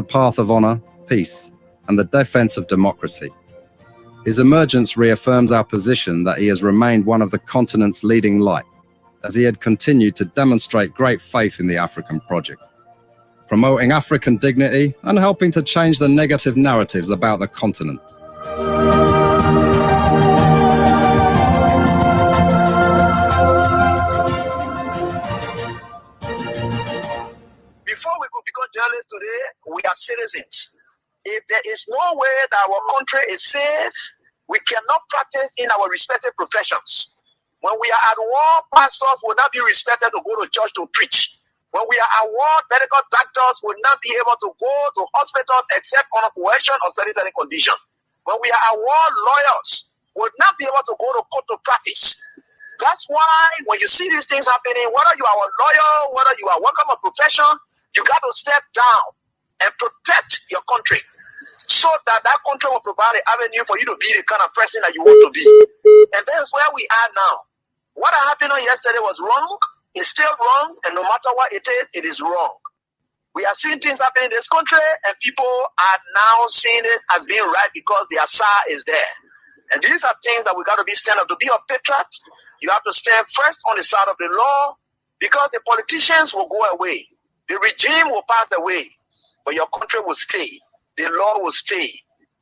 path of honor, peace, and the defense of democracy. His emergence reaffirms our position that he has remained one of the continent's leading light, as he had continued to demonstrate great faith in the African project, promoting African dignity and helping to change the negative narratives about the continent. Before we could become journalists today, we are citizens. If there is no way that our country is safe, we cannot practice in our respective professions. When we are at war, pastors will not be respected to go to church to preach. When we are at war, medical doctors will not be able to go to hospitals except on a coercion or sanitary condition. When we are at war, lawyers will not be able to go to court to practice. That's why when you see these things happening, whether you are a lawyer, whether you are working a profession, you got to step down and protect your country so that that country will provide an avenue for you to be the kind of person that you want to be. And that's where we are now. What happened on yesterday was wrong. It's still wrong. And no matter what it is wrong. We are seeing things happening in this country, and people are now seeing it as being right because the Asa is there. And these are things that we got to be stand up. To be a patriot, you have to stand first on the side of the law, because the politicians will go away. The regime will pass away, but your country will stay. The law will stay.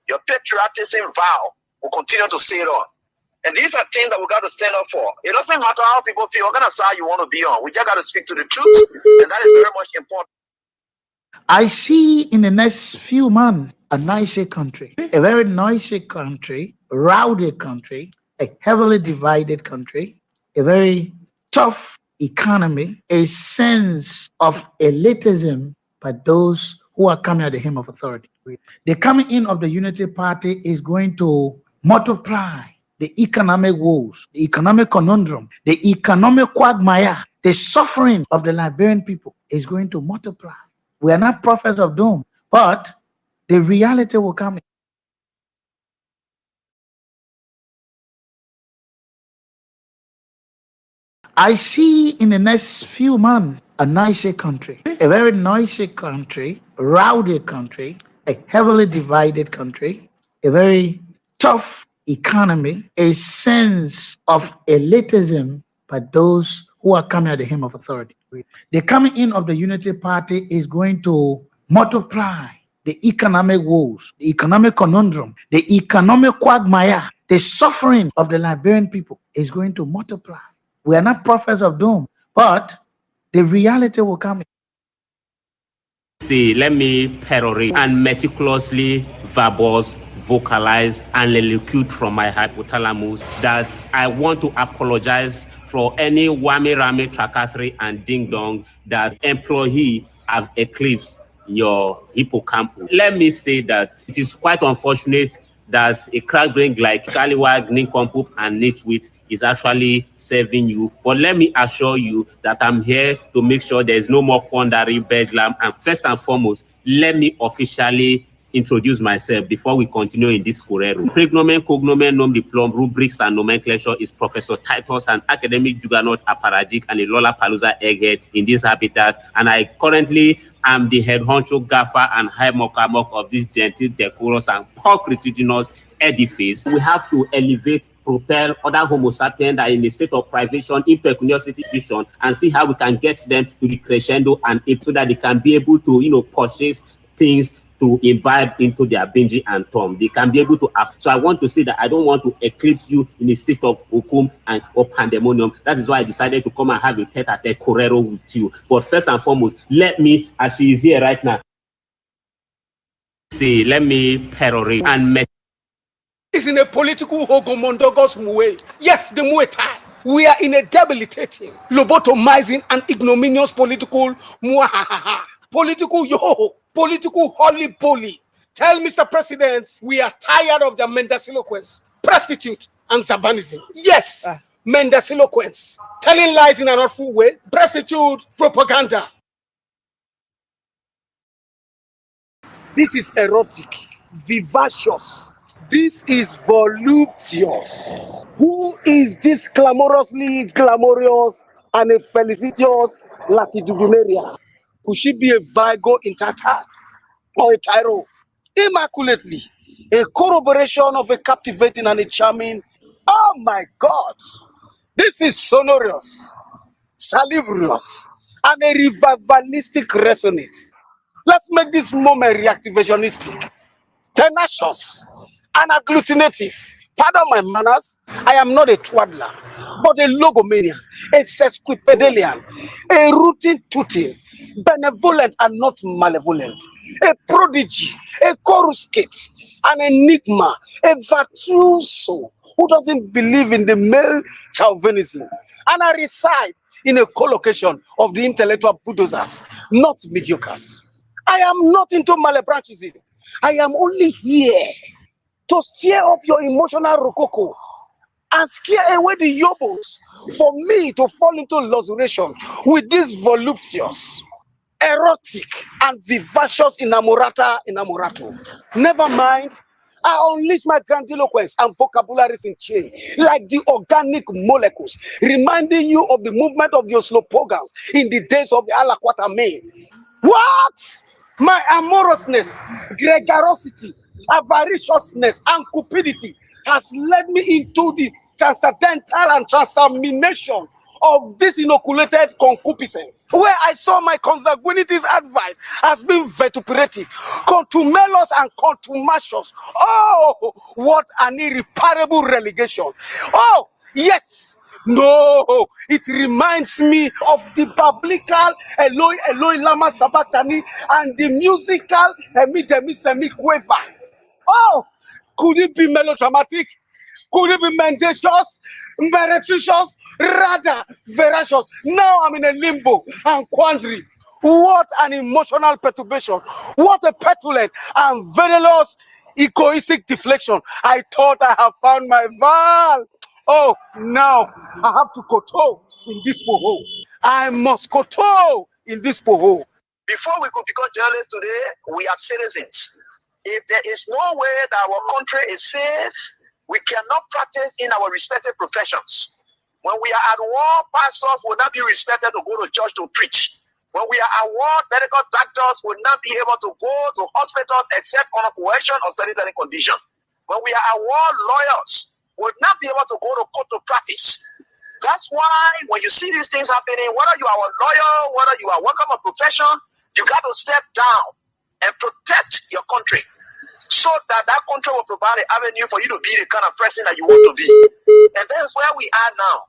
Your patriotism vow will continue to stay on. And these are things that we got to stand up for. It doesn't matter how people feel, what kind of side you want to be on. We just got to speak to the truth, and that is very much important. I see in the next few months a noisy country, a very noisy country, rowdy country, a heavily divided country, a very tough economy, a sense of elitism by those who are coming at the hem of authority. The coming in of the Unity Party is going to multiply the economic woes, the economic conundrum, the economic quagmire, the suffering of the Liberian people is going to multiply. We are not prophets of doom, but the reality will come. I see in the next few months a noisy country, a very noisy country, rowdy country, a heavily divided country, a very tough economy, a sense of elitism by those who are coming at the hem of authority. The coming in of the Unity Party is going to multiply the economic woes, the economic conundrum, the economic quagmire, the suffering of the Liberian people is going to multiply. We are not prophets of doom, but the reality will come. See, let me perorate and meticulously verbose, vocalize, and elocude from my hypothalamus that I want to apologize for any whammy-rammy, tracassery, and ding-dong that employee have eclipsed your hippocampus. Let me say that it is quite unfortunate that a crack brain like Scallywag, Nincompoop, and Nitwit is actually serving you. But let me assure you that I'm here to make sure there is no more quandary, bedlam, and first and foremost, let me officially introduce myself before we continue in this Korero. Pregnomen, cognomen, nom diplom, rubrics, and nomenclature is Professor Titus, an academic juggernaut, apparatchik, and a Lollapalooza egghead in this habitat. And I currently am the head honcho, gaffer, and high mock of this gentle, decorous, and pork-retudinous edifice. We have to elevate, propel other Homo sapiens that are in a state of privation, impecuniosity, vision, and see how we can get them to the crescendo and so that they can be able to, purchase things to imbibe into their binge and tom. They can be able to have. So I want to say that I don't want to eclipse you in a state of hukum or pandemonium. That is why I decided to come and have a tete-a-tete Korero with you. But first and foremost, let me, as she is here right now, see, let me perorate and is in a political hogomondogos way. Yes, the Muay Thai. We are in a debilitating, lobotomizing, and ignominious political muahaha. Political yo, political holy poly. Tell Mr. President, we are tired of their mendacilloquence, prostitute, and zabanism. Yes, mendacilloquence, telling lies in an awful way, prostitute, propaganda. This is erotic, vivacious. This is voluptuous. Who is this clamorously glamorous and a felicitous latitudinaria? Could she be a Virgo in Tata? or a tyro, immaculately, a corroboration of a captivating and a charming. Oh my God, this is sonorous, salubrious, and a revivalistic resonance. Let's make this moment reactivationistic, tenacious, and agglutinative. Pardon my manners, I am not a twaddler, but a logomaniac, a sesquipedalian, a rooting tooting, benevolent and not malevolent, a prodigy, a coruscate, an enigma, a virtuoso who doesn't believe in the male chauvinism. And I reside in a collocation of the intellectual bulldozers, not mediocres. I am not into malebranchism. I am only here to stir up your emotional rococo and scare away the yobos for me to fall into lustration with this voluptuous, erotic, and vivacious inamorato. Never mind, I unleash my grandiloquence and vocabularies in chain, like the organic molecules, reminding you of the movement of your slowpogans in the days of the Alaquata main. What? My amorousness, gregariosity, avariciousness, and cupidity has led me into the transcendental and transamination of this inoculated concupiscence, where I saw my consanguinity's advice as being vituperative, contumelous, and contumacious. Oh, what an irreparable relegation. Oh, yes. No, it reminds me of the biblical Eloi Eloi Lama Sabatani and the musical Emi Demi Semi Weah. Oh, could it be melodramatic? Could it be mendacious, meretricious, rather veracious? Now I'm in a limbo and quandary. What an emotional perturbation. What a petulant and venomous egoistic deflection. I thought I have found my Val. Oh, now I have to kowtow in this poho. I must kowtow in this poho. Before we could become journalists today, we are citizens. If there is no way that our country is safe, we cannot practice in our respective professions. When we are at war, pastors will not be respected to go to church to preach. When we are at war, medical doctors will not be able to go to hospitals except on a coercion or sanitary condition. When we are at war, lawyers will not be able to go to court to practice. That's why when you see these things happening, whether you are a lawyer, whether you are working a profession, you got to step down and protect your country so that that country will provide an avenue for you to be the kind of person that you want to be. And that's where we are now.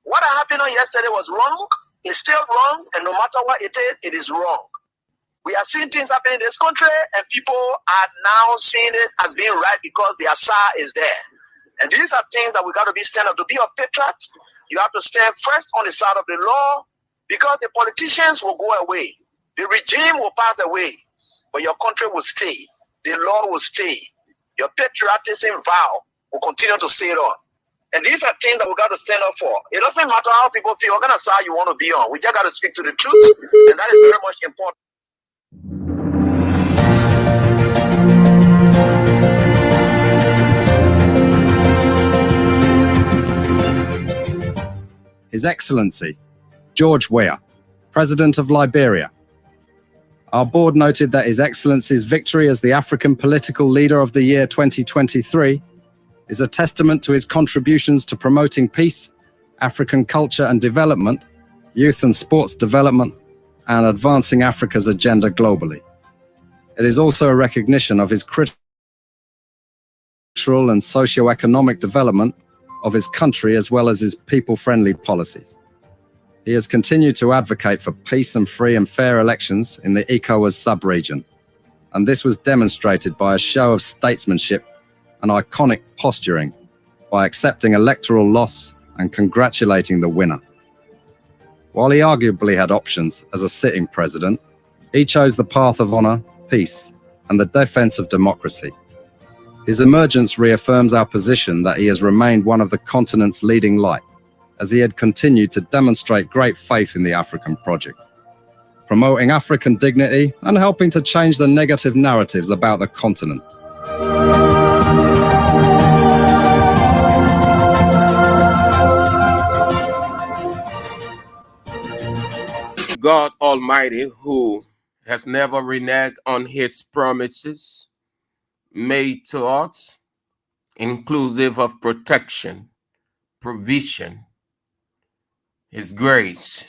What happened on yesterday was wrong. It's still wrong. And no matter what it is wrong. We are seeing things happening in this country, and people are now seeing it as being right because the Asa is there. And these are things that we got to be stand up. To be a patriot, you have to stand first on the side of the law, because the politicians will go away. The regime will pass away, but your country will stay. The law will stay. Your patriotism vow will continue to stay on. And these are things that we got to stand up for. It doesn't matter how people feel. What kind of side you want to be on. We just got to speak to the truth, and that is very much important. His Excellency, George Weah, President of Liberia. Our board noted that His Excellency's victory as the African Political Leader of the Year 2023 is a testament to his contributions to promoting peace, African culture and development, youth and sports development, and advancing Africa's agenda globally. It is also a recognition of his critical and socio-economic development of his country, as well as his people-friendly policies. He has continued to advocate for peace and free and fair elections in the ECOWAS sub-region, and this was demonstrated by a show of statesmanship and iconic posturing by accepting electoral loss and congratulating the winner. While he arguably had options as a sitting president, he chose the path of honor, peace, and the defense of democracy. His emergence reaffirms our position that he has remained one of the continent's leading light, as he had continued to demonstrate great faith in the African project, promoting African dignity and helping to change the negative narratives about the continent. God Almighty, who has never reneged on his promises made to us, inclusive of protection, provision, his grace,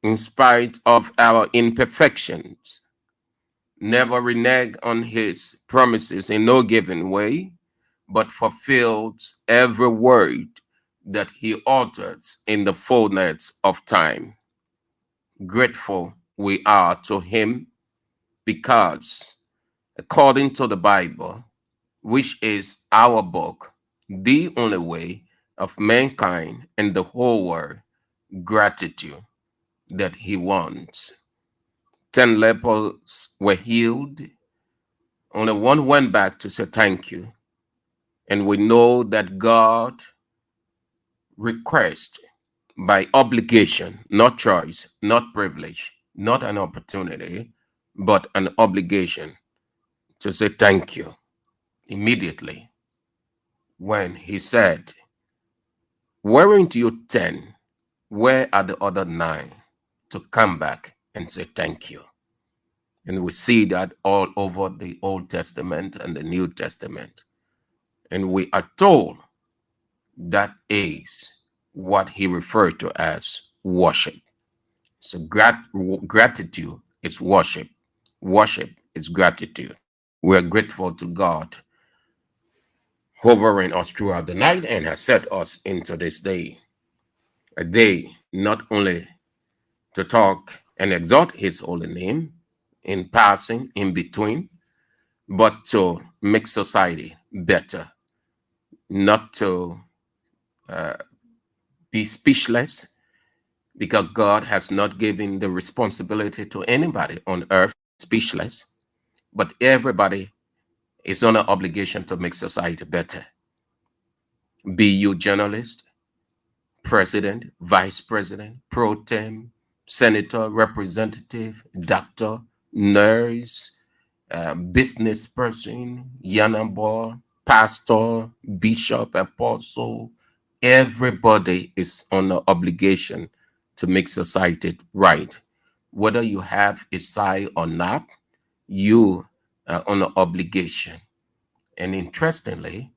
in spite of our imperfections, never reneged on his promises in no given way, but fulfills every word that he utters in the fullness of time. Grateful we are to him because, according to the Bible, which is our book, the only way of mankind and the whole world, gratitude that he wants. 10 lepers were healed. Only one went back to say thank you. And we know that God requests by obligation, not choice, not privilege, not an opportunity, but an obligation to say thank you immediately. When he said, weren't you 10? Where are the other 9 to come back and say thank you? And we see that all over the Old Testament and the New Testament. And we are told that is what he referred to as worship. So gratitude is worship. Worship is gratitude. We are grateful to God hovering us throughout the night and has set us into this day. A day not only to talk and exalt his holy name in passing, in between, but to make society better, not to be speechless, because God has not given the responsibility to anybody on earth speechless, but everybody is on an obligation to make society better. Be you journalist, president, vice president, pro tem, senator, representative, doctor, nurse, business person, yanabo, pastor, bishop, apostle, everybody is on an obligation to make society right. Whether you have a side or not, you are on an obligation. And interestingly,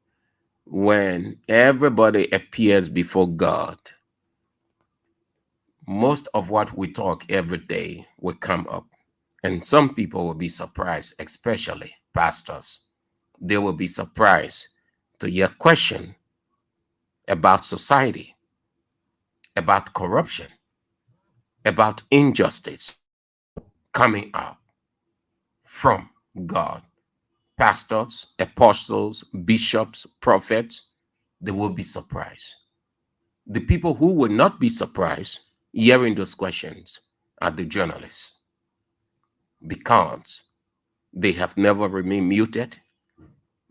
when everybody appears before God, most of what we talk every day will come up. And some people will be surprised, especially pastors. They will be surprised to hear question about society, about corruption, about injustice coming out from God. Pastors, apostles, bishops, prophets, they will be surprised. The people who will not be surprised hearing those questions are the journalists, because they have never remained muted.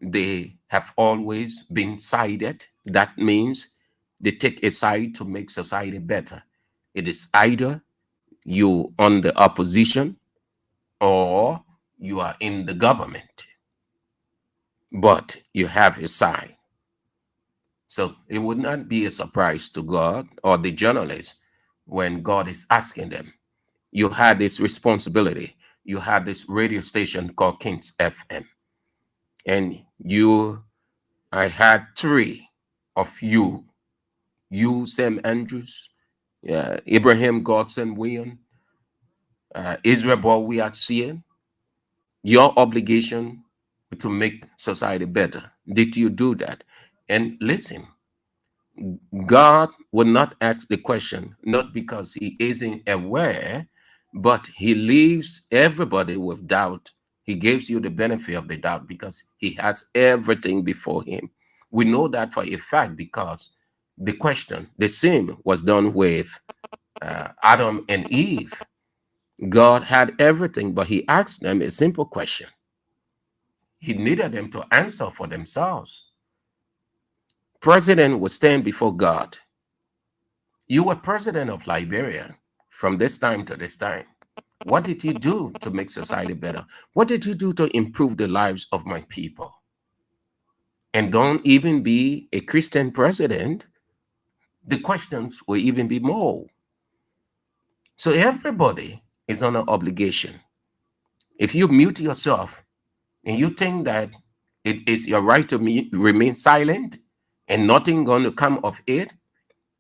They have always been sided. That means they take a side to make society better. It is either you on the opposition or you are in the government, but you have a side. So it would not be a surprise to God or the journalists when God is asking them. You had this responsibility. You had this radio station called Kings FM. And I had 3 of you, Sam Andrews, Abraham Godson William, Israel Weah. Your obligation to make society better. Did you do that? And listen, God will not ask the question, not because he isn't aware, but he leaves everybody with doubt. He gives you the benefit of the doubt because he has everything before him. We know that for a fact because the question, the sin was done with Adam and Eve. God had everything, but he asked them a simple question. He needed them to answer for themselves. President will stand before God. You were president of Liberia from this time to this time. What did you do to make society better? What did you do to improve the lives of my people? And don't even be a Christian president. The questions will even be more. So everybody is on an obligation. If you mute yourself and you think that it is your right to remain silent and nothing going to come of it,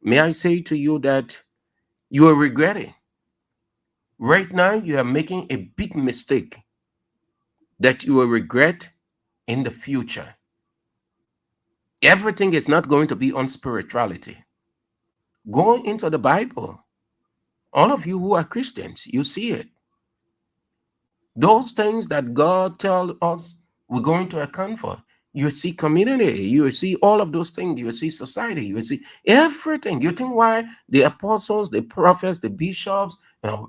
may I say to you that you will regret it. Right now, you are making a big mistake that you will regret in the future. Everything is not going to be on spirituality. Go into the Bible. All of you who are Christians, you see it. Those things that God tells us we're going to account for. You see community, you see all of those things, you see society, you see everything. You think why the apostles, the prophets, the bishops,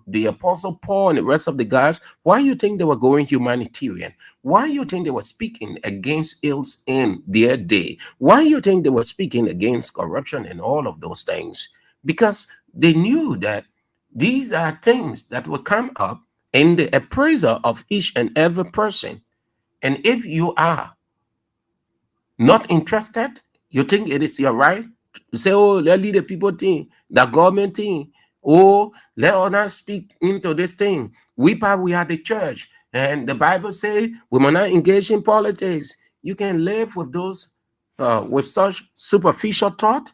the apostle Paul and the rest of the guys, why you think they were going humanitarian? Why you think they were speaking against ills in their day? Why you think they were speaking against corruption and all of those things? Because they knew that these are things that will come up in the appraisal of each and every person. And if you are not interested, you think it is your right to say, oh, let lead the people thing, the government thing, oh, let others speak into this thing. We are the church, and the Bible says we must not engage in politics. You can live with those, with such superficial thought,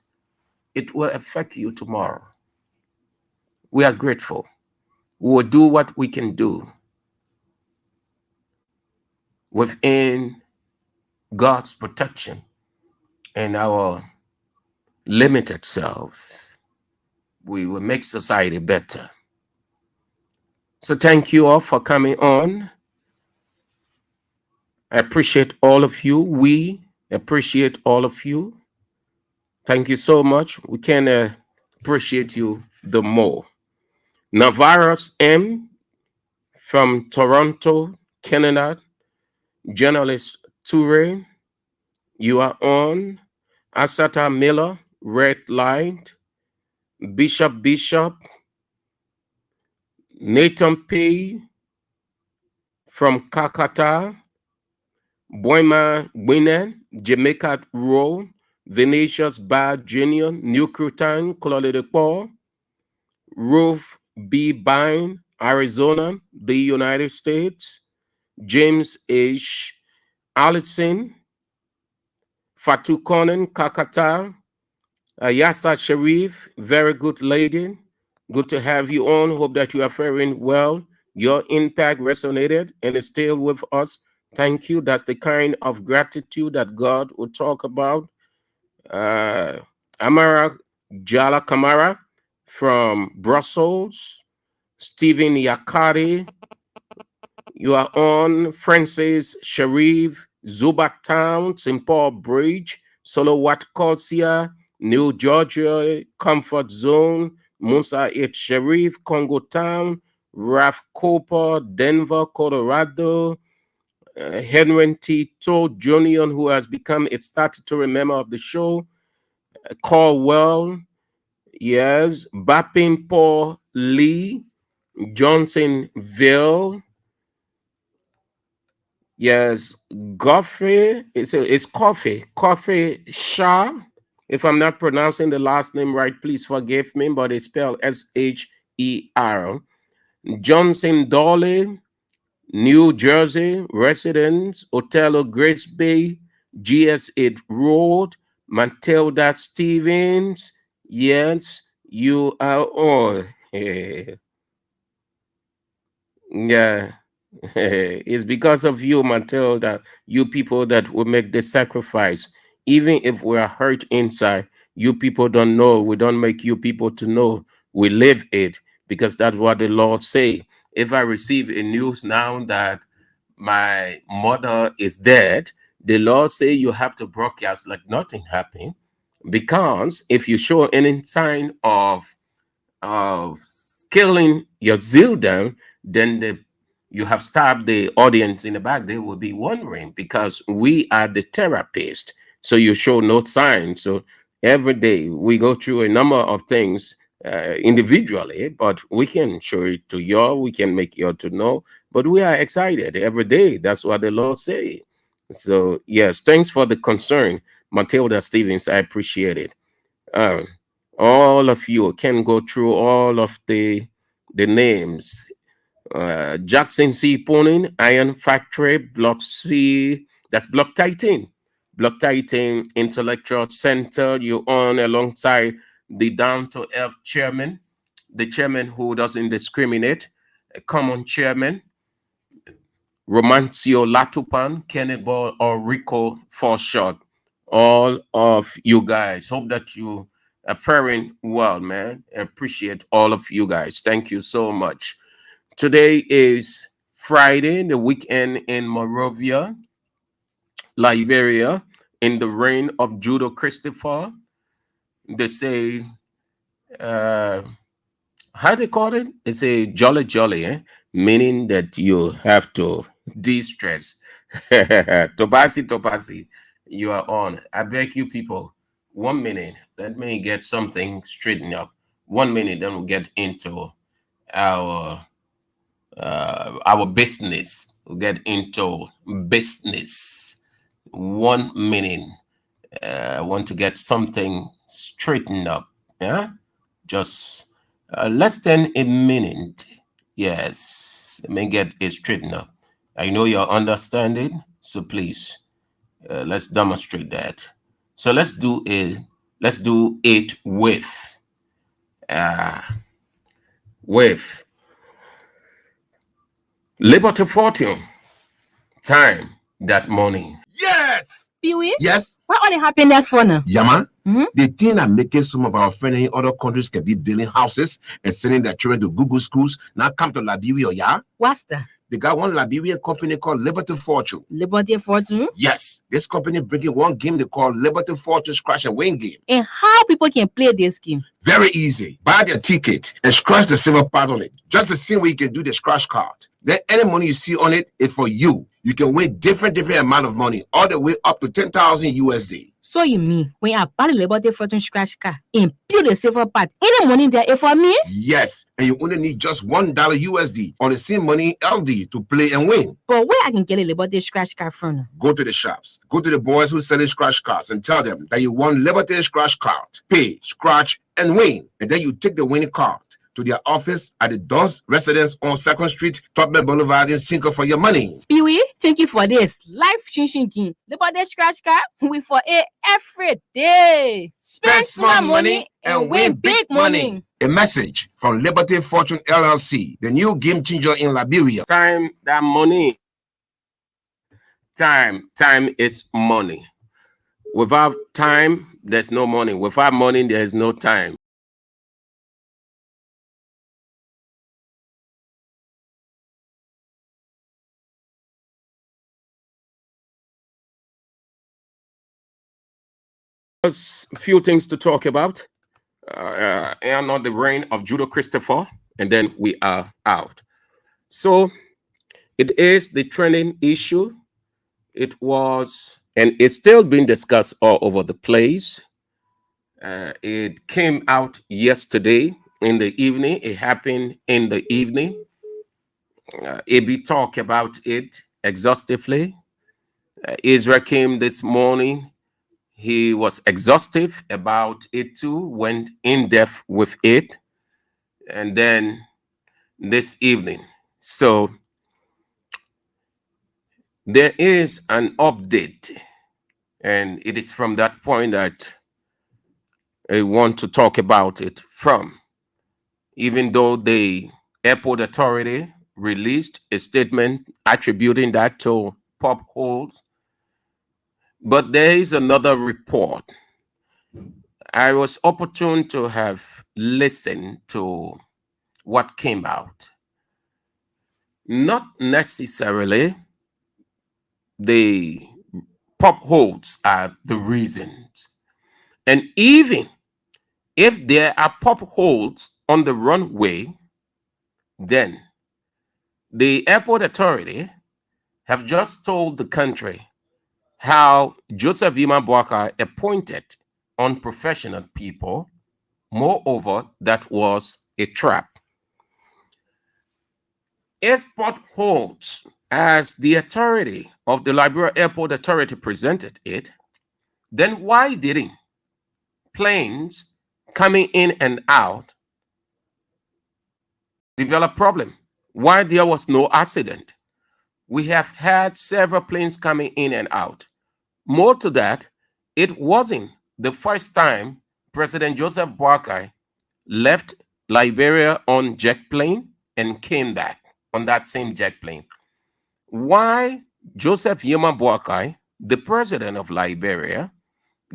it will affect you tomorrow. We are grateful. We will do what we can do within God's protection and our limited self. We will make society better. So thank you all for coming on. I appreciate all of you. We appreciate all of you. Thank you so much. We can appreciate you the more. Navarros M. from Toronto, Canada. Journalist Toure, you are on. Asata Miller, Red Light. Bishop, Nathan P. from Kakata, Boima Gwinen, Jamaica Row, Venetius Bar Jr., New Crutan, Claude Paul, Ruth B. Bine, Arizona, the United States, James H. Allison, Fatu Conan, Kakata, Yasa Sharif, very good lady. Good to have you on. Hope that you are faring well. Your impact resonated and is still with us. Thank you. That's the kind of gratitude that God will talk about. Amara Jala Kamara from Brussels. Stephen Yakari, you are on. Francis Sharif, Zubat Town, St. Paul Bridge, Solowat Colsia, New Georgia, Comfort Zone, Musa H. Sharif, Congo Town, Ralph Cooper, Denver, Colorado, Henry T. Todd Jr., who has become a statutory member of the show, Caldwell, yes, Bapin Paul Lee, Johnsonville, yes, Godfrey, it's Coffee Shah. If I'm not pronouncing the last name right, please forgive me, but it's spelled S-H-E-R. Johnson Dolly, New Jersey, residents, Otello Grace Bay, GS8 Road, Matilda Stevens, yes, you are all. Yeah. It's because of you, Matilda, you people that will make the sacrifice. Even if we are hurt inside, you people don't know. We don't make you people to know. We live it because that's what the Lord say. If I receive a news now that my mother is dead, the Lord say you have to broadcast like nothing happened. Because if you show any sign of scaling your zeal down, then you have stabbed the audience in the back. They will be wondering because we are the therapist. So you show no sign. So every day we go through a number of things individually, but we can show it to you. We can make you to know. But we are excited every day. That's what the Lord say. So yes, thanks for the concern, Matilda Stevens. I appreciate it. All of you can go through all of the names. Jackson C. Pooning, Iron Factory, Block C, that's Block 13. Block 13 Intellectual Center, you own alongside the down-to-earth chairman, the chairman who doesn't discriminate, a common chairman, Romancio Latupan, Kenneth Ball, or Rico Forshot. All of you guys, hope that you are faring well, man. I appreciate all of you guys. Thank you so much. Today is Friday, the weekend in Monrovia, Liberia, in the reign of Judo Christopher. They say, how they call it? It's a jolly, meaning that you have to de-stress. Topasi, you are on. I beg you people, 1 minute. Let me get something straightened up. 1 minute, then we'll get into our business. We'll get into business. 1 minute. I want to get something straightened up. Yeah, just less than a minute. Yes, let me get it straightened up. I know you're understanding, so please let's demonstrate that. So let's do it with Liberty Fortune. Time that money. Yes! Peewee, Yes? what all the happiness for now? Yama? Mhm. The thing that making some of our friends in other countries can be building houses and sending their children to Google schools. Now come to Liberia, yeah? What's that? They got one Liberian company called Liberty Fortune. Liberty Fortune? Yes, this company bringing one game they call Liberty Fortune Scratch and Win game. And how people can play this game? Very easy. Buy their ticket and scratch the silver part on it. Just the same way you can do the scratch card. Then any money you see on it is for you. You can win different amount of money, all the way up to 10,000 USD. So you mean when I buy the Liberty Fortune scratch card and build the silver part, any money there is for me? Yes, and you only need just $1 USD or the same money LD to play and win. But where I can get a Liberty scratch card from now? Go to the shops, go to the boys who sell scratch cards and tell them that you want Liberty scratch card. Pay, scratch, and win. And then you take the winning card to their office at the Don's residence on 2nd Street, Topman Boulevard in Cinco for your money. Peewee, thank you for this life-changing game. Liberty scratch card, we for it every day. Spend small money and win big money. A message from Liberty Fortune LLC, the new game changer in Liberia. Time that money. Time is money. Without time, there's no money. Without money, there is no time. A few things to talk about. And on the reign of Judo Christopher, and then we are out. So it is the trending issue. It was, and it's still being discussed all over the place. It came out yesterday in the evening. It happened in the evening. AB talked about it exhaustively. Israel came this morning. He was exhaustive about it too, went in depth with it. And then this evening. So there is an update. And it is from that point that I want to talk about it from. Even though the airport authority released a statement attributing that to pop holes, but there is another report. I was opportune to have listened to what came out. Not necessarily the pop holes are the reasons. And even if there are pop holes on the runway, then the airport authority have just told the country how Joseph Boakai appointed unprofessional people. Moreover, that was a trap. If potholes, as the authority of the Liberia Airport Authority presented it, then why didn't planes coming in and out develop problem? why there was no accident. We have had several planes coming in and out. More to that, it wasn't the first time President Joseph Boakai left Liberia on jet plane and came back on that same jet plane. Why Joseph Yema Boakai, the president of Liberia,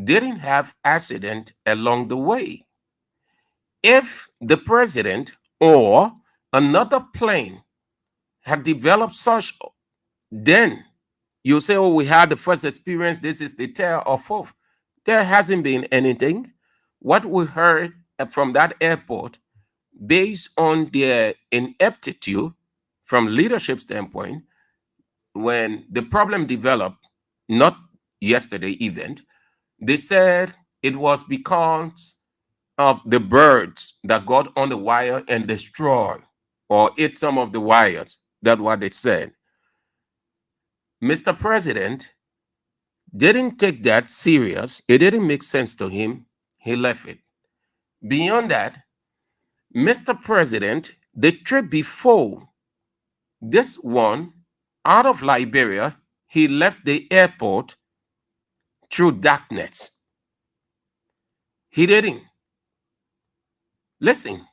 didn't have accident along the way? If the president or another plane had developed such, then you say, oh, we had the first experience, this is the tale of fourth. There hasn't been anything. What we heard from that airport, based on their ineptitude from leadership standpoint, when the problem developed, not yesterday event, they said it was because of the birds that got on the wire and destroyed or ate some of the wires. That's what they said. Mr. President didn't take that serious. It didn't make sense to him. He left it. Beyond that, Mr. President, the trip before this one, out of Liberia, he left the airport through darkness. He didn't. Listen,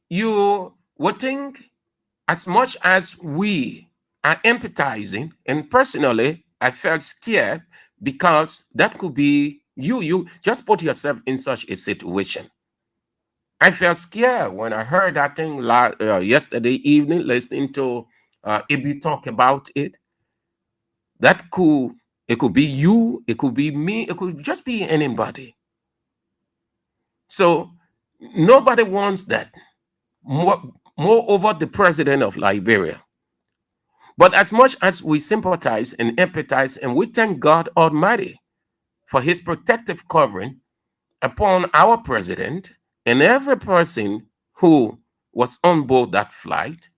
you would think as much as we are empathizing, and personally, I felt scared because that could be you. You just put yourself in such a situation. I felt scared when I heard that thing yesterday evening, listening to Ibi talk about it. It could be you, it could be me, it could just be anybody. So nobody wants that. Moreover, the president of Liberia. But as much as we sympathize and empathize, and we thank God Almighty for his protective covering upon our president and every person who was on board that flight,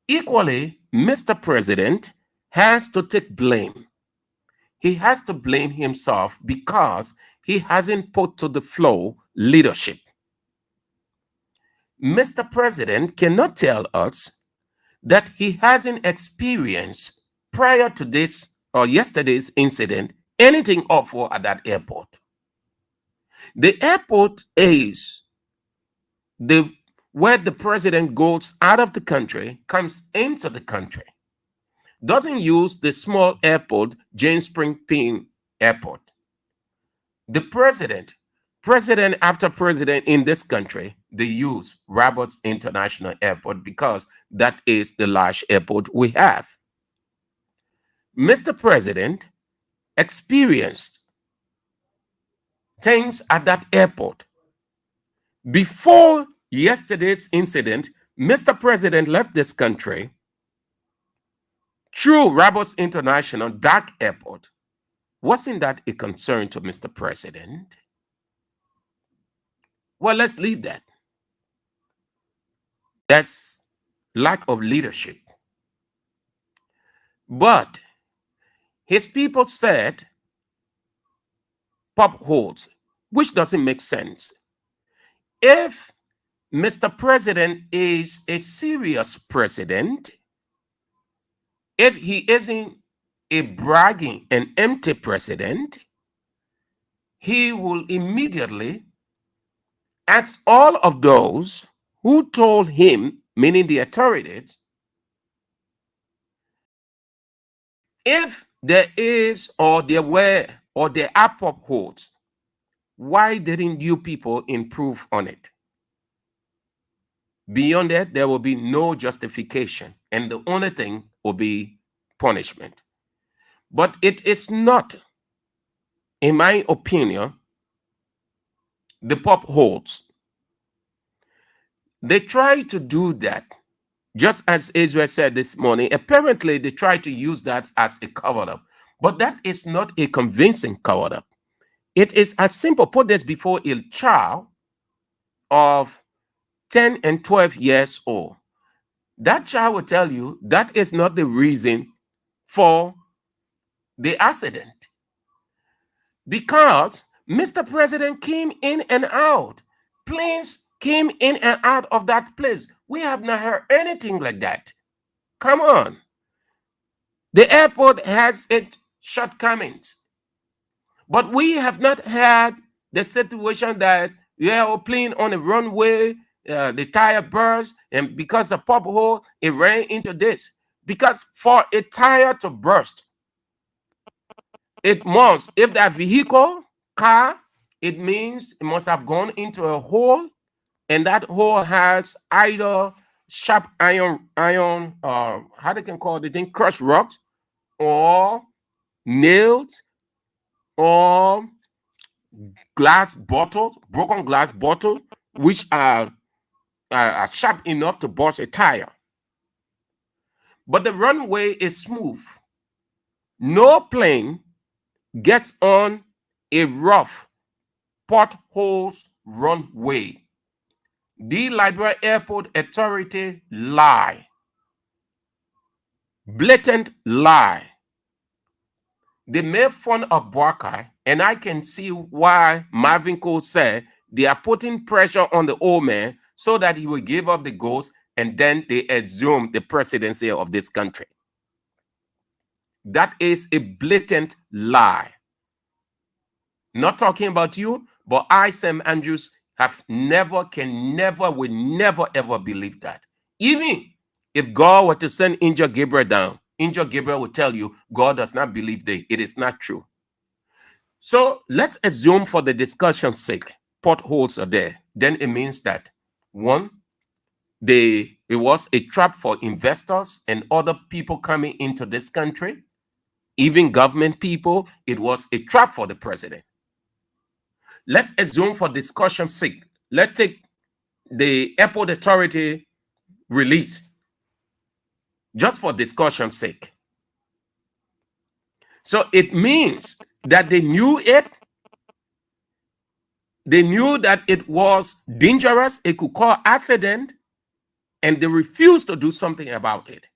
equally, Mr. President has to take blame. He has to blame himself because he hasn't put to the floor leadership. Mr. President cannot tell us that he hasn't experienced prior to this or yesterday's incident anything awful at that airport. The airport is where the president goes out of the country, comes into the country. Doesn't use the small airport, James Spring Payne Airport. The president after president in this country, they use Roberts International Airport because that is the large airport we have. Mr. President experienced things at that airport. Before yesterday's incident, Mr. President left this country through Roberts International Dark Airport. Wasn't that a concern to Mr. President? Well, let's leave that. That's lack of leadership. But his people said pop holes, which doesn't make sense. If Mr. President is a serious president, if he isn't a bragging and empty president, he will immediately ask all of those who told him, meaning the authorities, if there is or there were or there are pop holes, why didn't you people improve on it? Beyond that, there will be no justification, and the only thing will be punishment. But it is not, in my opinion, the pop holes. They try to do that, just as Israel said this morning. Apparently, they try to use that as a cover-up, but that is not a convincing cover-up. It is as simple. Put this before a child of 10 and 12 years old. That child will tell you that is not the reason for the accident. Because Mr. President came in and out. Planes came in and out of that place. We have not heard anything like that. Come on. The airport has its shortcomings, but we have not had the situation that we are playing on a runway, the tire burst, and because of pop hole, it ran into this. Because for a tire to burst, it must, if that vehicle, car, it means it must have gone into a hole, and that hole has either sharp iron, how they can call the thing, crushed rocks, or nailed, or glass bottles, broken glass bottles, which are sharp enough to burst a tire. But the runway is smooth. No plane gets on a rough potholes runway. The Liberia Airport Authority lie. Blatant lie. They made fun of Boakai, and I can see why Marvin Cole said they are putting pressure on the old man so that he will give up the ghost, and then they assume the presidency of this country. That is a blatant lie. Not talking about you, but I, Sam Andrews, have never, can never, will never, ever believe that. Even if God were to send Angel Gabriel down, Angel Gabriel will tell you God does not believe it is not true. So let's assume for the discussion's sake, potholes are there. Then it means that, one, it was a trap for investors and other people coming into this country, even government people. It was a trap for the president. Let's assume for discussion's sake, let's take the airport authority release, just for discussion's sake. So it means that they knew it. They knew that it was dangerous, it could cause accident, and they refused to do something about it.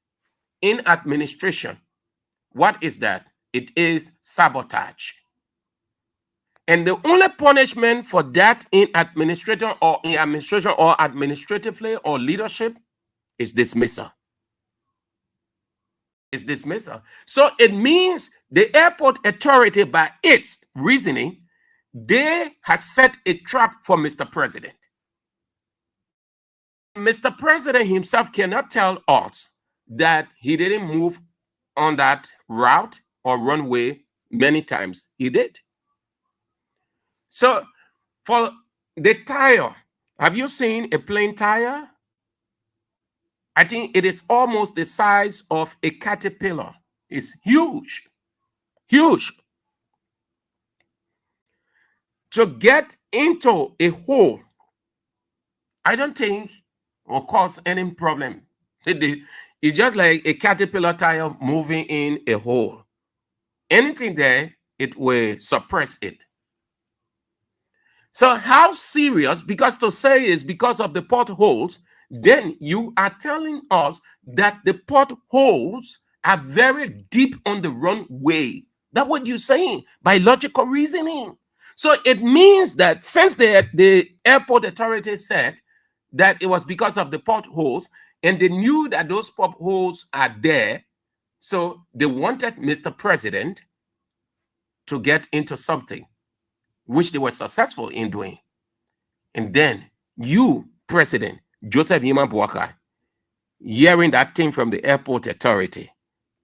In administration, what is that? It is sabotage. And the only punishment for that in administration or administratively or leadership is dismissal. Is dismissal. So it means the airport authority, by its reasoning, they had set a trap for Mr. President. Mr. President himself cannot tell us that he didn't move on that route or runway many times. He did. So for the tire, have you seen a plane tire? I think it is almost the size of a caterpillar. It's huge, huge. To get into a hole, I don't think will cause any problem. It's just like a caterpillar tire moving in a hole. Anything there, it will suppress it. So how serious, because to say is because of the potholes, then you are telling us that the potholes are very deep on the runway. That's what you're saying by logical reasoning. So it means that since the airport authority said that it was because of the potholes, and they knew that those potholes are there, so they wanted Mr. President to get into something, which they were successful in doing. And then you, President Joseph Yima Boakai, hearing that thing from the airport authority,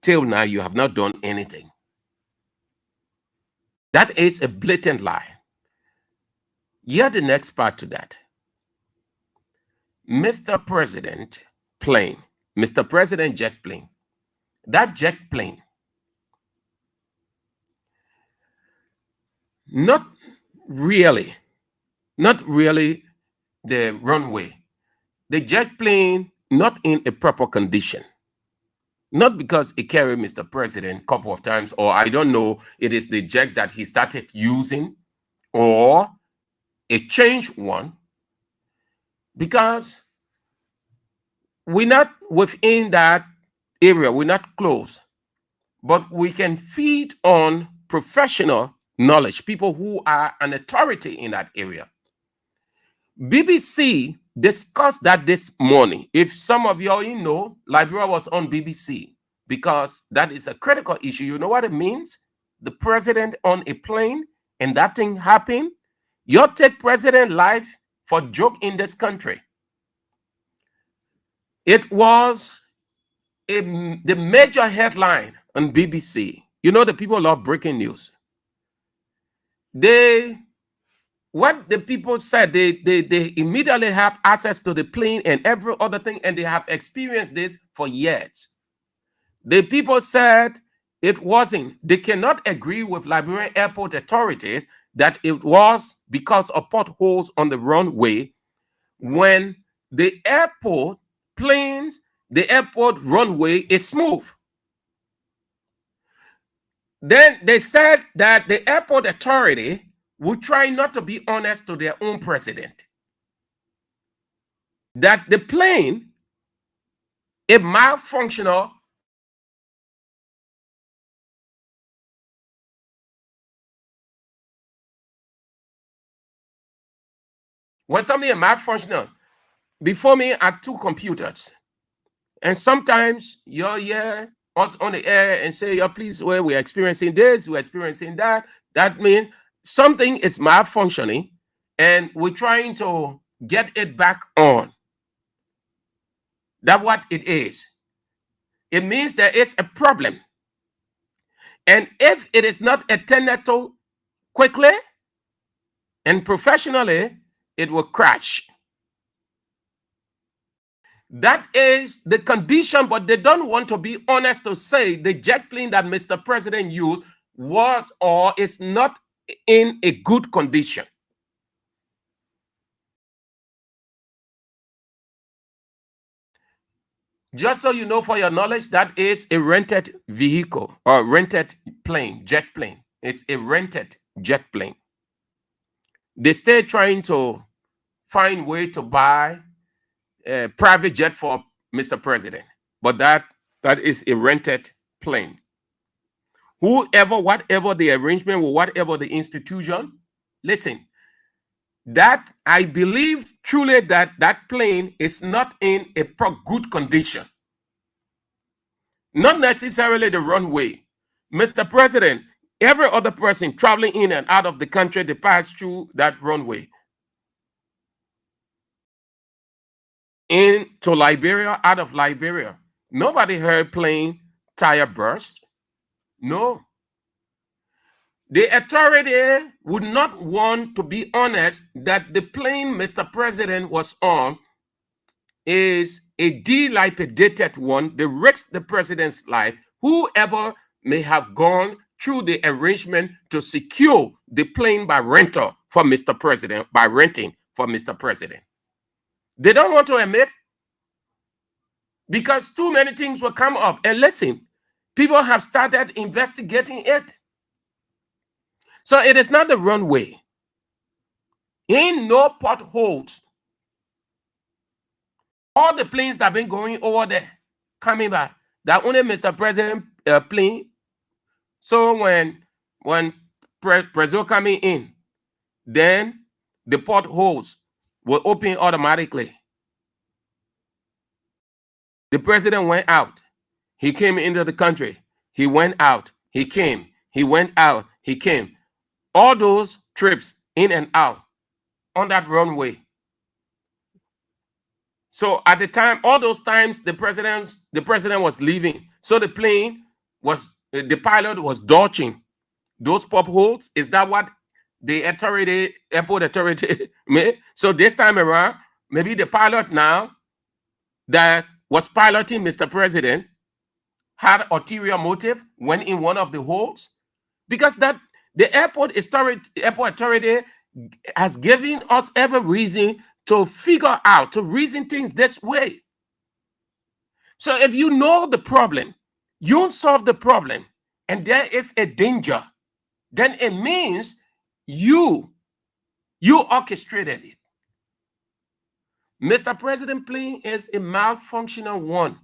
till now you have not done anything. That is a blatant lie. Hear the next part to that. Mr. President plane, Mr. President jet plane, that jet plane, not really the runway. The jet plane not in a proper condition. Not because it carried Mr. President a couple of times, or I don't know, it is the jet that he started using, or a changed one, because we're not within that area, we're not close, but we can feed on professional knowledge, people who are an authority in that area. BBC discussed that this morning. If some of y'all know, Liberia was on BBC because that is a critical issue. You know what it means? The president on a plane and that thing happened. You take president life for joke in this country. It was the major headline on BBC. You know, the people love breaking news. What the people said, they immediately have access to the plane and every other thing, and they have experienced this for years. The people said it wasn't. They cannot agree with Liberian airport authorities that it was because of potholes on the runway when the airport planes, the airport runway is smooth. Then they said that the airport authority would try not to be honest to their own president. That the plane is malfunctional. When something is malfunctional, before me are two computers. And sometimes you'll hear us on the air and say, "Oh, please, well, we're experiencing this, we're experiencing that." That means something is malfunctioning and we're trying to get it back on. That's what it is. It means there is a problem. And if it is not attended to quickly and professionally, it will crash. That is the condition, but they don't want to be honest to say the jet plane that Mr. President used was or is not in a good condition. Just so you know, for your knowledge, that is a rented vehicle or rented plane, jet plane. It's a rented jet plane. They stay trying to find way to buy a private jet for Mr. President, but that is a rented plane. Whoever, whatever the arrangement or whatever the institution, listen, that I believe truly that that plane is not in a good condition. Not necessarily the runway. Mr. President, every other person traveling in and out of the country, they pass through that runway. Into Liberia, out of Liberia. Nobody heard plane tire burst. No. The authority would not want to be honest that the plane Mr. President was on is a dilapidated one that risks the president's life. Whoever may have gone through the arrangement to secure the plane by rental for Mr. President, by renting for Mr. President. They don't want to admit because too many things will come up. And listen, people have started investigating it. So it is not the runway. In no potholes. All the planes that have been going over there, coming back, that only Mr. President plane. So when Brazil coming in, then the potholes will open automatically. The president went out. He came into the country. He went out. He came. He went out. He came. All those trips in and out on that runway. So at the time, all those times, the president was leaving. So the plane was, the pilot was dodging those potholes. Is that what the airport authority made? So this time around, maybe the pilot now that was piloting Mr. President had ulterior motive, went in one of the holes, because that the airport authority has given us every reason to figure out, to reason things this way. So if you know the problem, you solve the problem, and there is a danger, then it means you orchestrated it. Mr. President plane is a malfunctional one.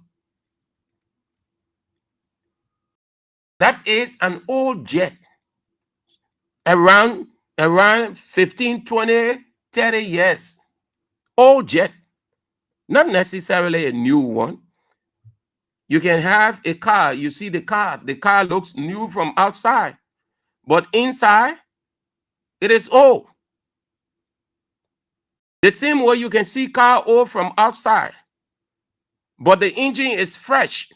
That is an old jet, around 15, 20, 30 years. Old jet, not necessarily a new one. You can have a car. You see the car looks new from outside, but inside it is old. The same way you can see car old from outside, but the engine is fresh.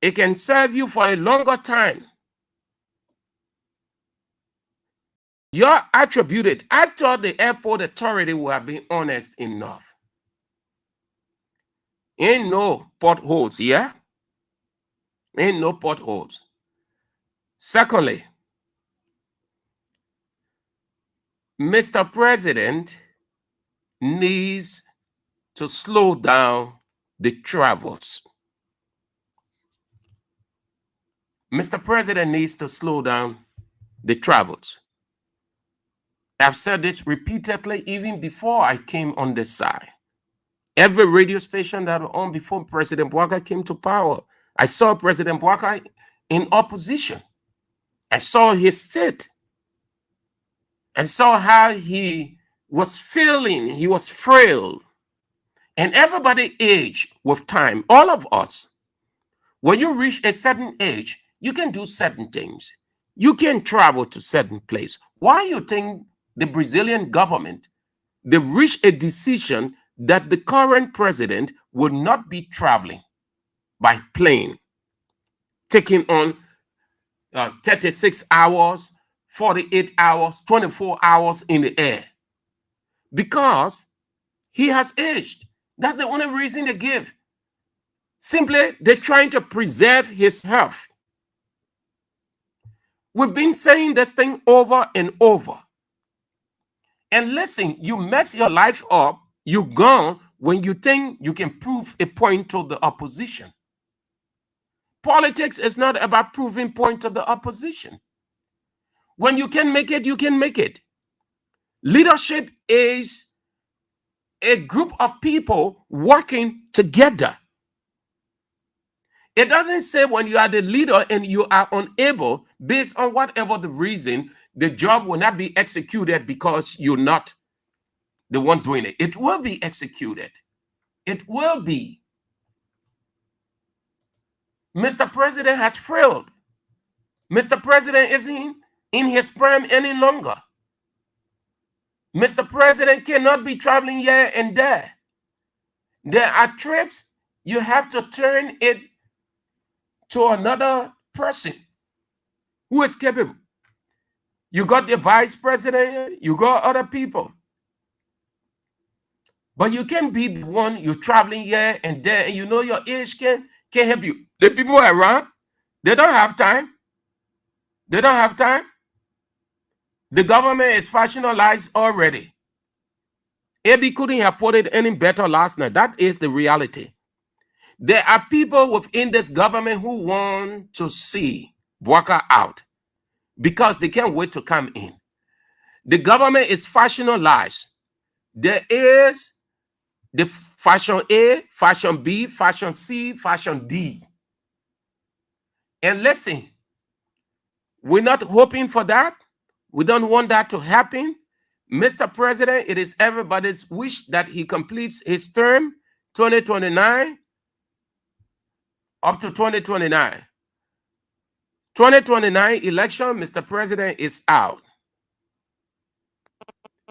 It can serve you for a longer time. You're attributed. I thought the airport authority would have been honest enough. Ain't no potholes, yeah? Ain't no potholes. Secondly, Mr. President needs to slow down the travels. Mr. President needs to slow down the travels. I've said this repeatedly even before I came on this side. Every radio station that was on before President Weah came to power, I saw President Weah in opposition. I saw his state. I saw how he was feeling. He was frail. And everybody aged with time. All of us. When you reach a certain age, you can do certain things. You can travel to certain place. Why you think the Brazilian government, they reached a decision that the current president would not be traveling by plane, taking on 36 hours, 48 hours, 24 hours in the air? Because he has aged. That's the only reason they give. Simply, they're trying to preserve his health. We've been saying this thing over and over. And listen, you mess your life up, you're gone when you think you can prove a point to the opposition. Politics is not about proving point to the opposition. When you can make it, you can make it. Leadership is a group of people working together. It doesn't say when you are the leader and you are unable, based on whatever the reason, the job will not be executed because you're not the one doing it. It will be executed. It will be. Mr. President has failed. Mr. President isn't in his prime any longer. Mr. President cannot be traveling here and there. There are trips you have to turn it to another person who is capable. You got the vice president, you got other people. But you can't be the one you're traveling here and there, and you know your age can't help you. The people around, they don't have time. They don't have time. The government is factionalized already. AB couldn't have put it any better last night. That is the reality. There are people within this government who want to see Weah out because they can't wait to come in. The government is factionalized. There is the fashion A, fashion B, fashion C, fashion D. And listen, we're not hoping for that. We don't want that to happen. Mr. President, it is everybody's wish that he completes his term 2029 up to 2029. 2029 election, Mr. President is out.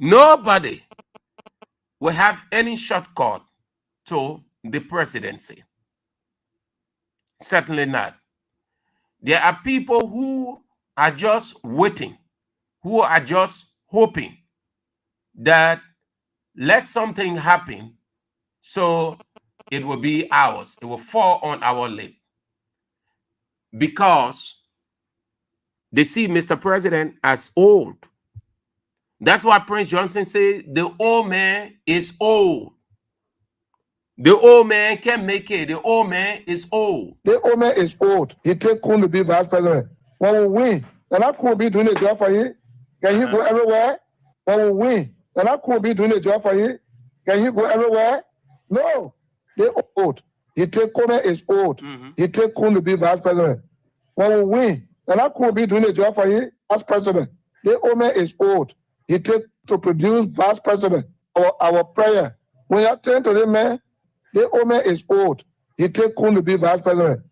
Nobody will have any shortcut to the presidency. Certainly not. There are people who are just waiting, who are just hoping that let something happen so it will be ours. It will fall on our lap. Because they see Mr. President as old. That's why Prince Johnson said the old man is old. The old man can't make it. The old man is old. The old man is old. He take Kun to be vice president. When we win, then I could be doing a job for you. Can he go everywhere? When we win, then I could be doing a job for you. Can he go everywhere? No. They're old. He take Kun is old. He take Kun to be vice president. When we win, then I could be doing a job for you as president. The old man is old. He take to produce vice president. our prayer. When you turn to the man, the old man is old. He take Kun to be vice president.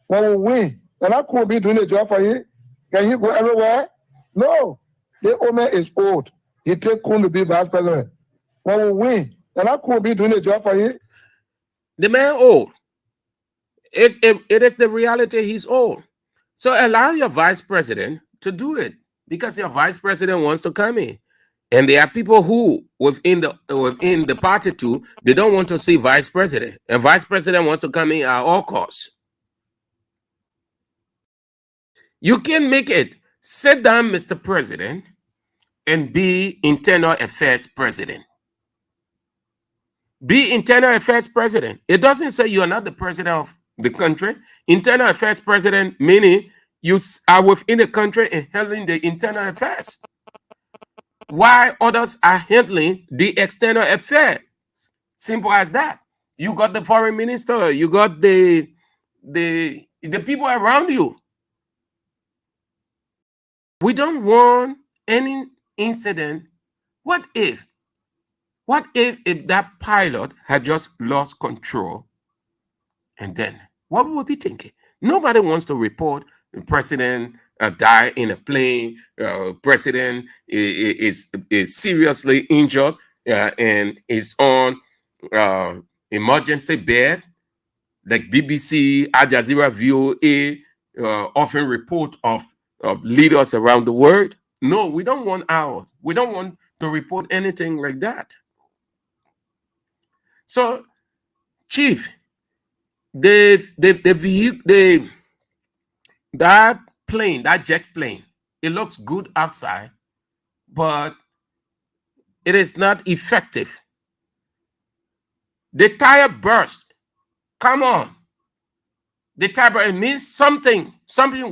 When we win, and I could be doing a job for you. Can he go everywhere? No. The old man is old. He take Kun to be vice president. When we win, and I could be doing a job for you. The man old. It is the reality, he's old. So allow your vice president to do it, because your vice president wants to come in. And there are people who within the party too, they don't want to see vice president. And vice president wants to come in at all costs. You can make it. Sit down, Mr. President, and be internal affairs president. Be internal affairs president. It doesn't say you are not the president of the country. Internal affairs president meaning you are within the country and handling the internal affairs, while others are handling the external affairs. Simple as that. You got the foreign minister, you got the people around you. We don't want any incident. What if that pilot had just lost control? And then what would we be thinking? Nobody wants to report the president died in a plane. President is seriously injured and is on emergency bed. Like BBC, Al Jazeera, VOA often report of leaders around the world. No, we don't want ours. We don't want to report anything like that. So, Chief, that plane, that jet plane, it looks good outside, but it is not effective. The tire burst. Come on. The tire burst, it means something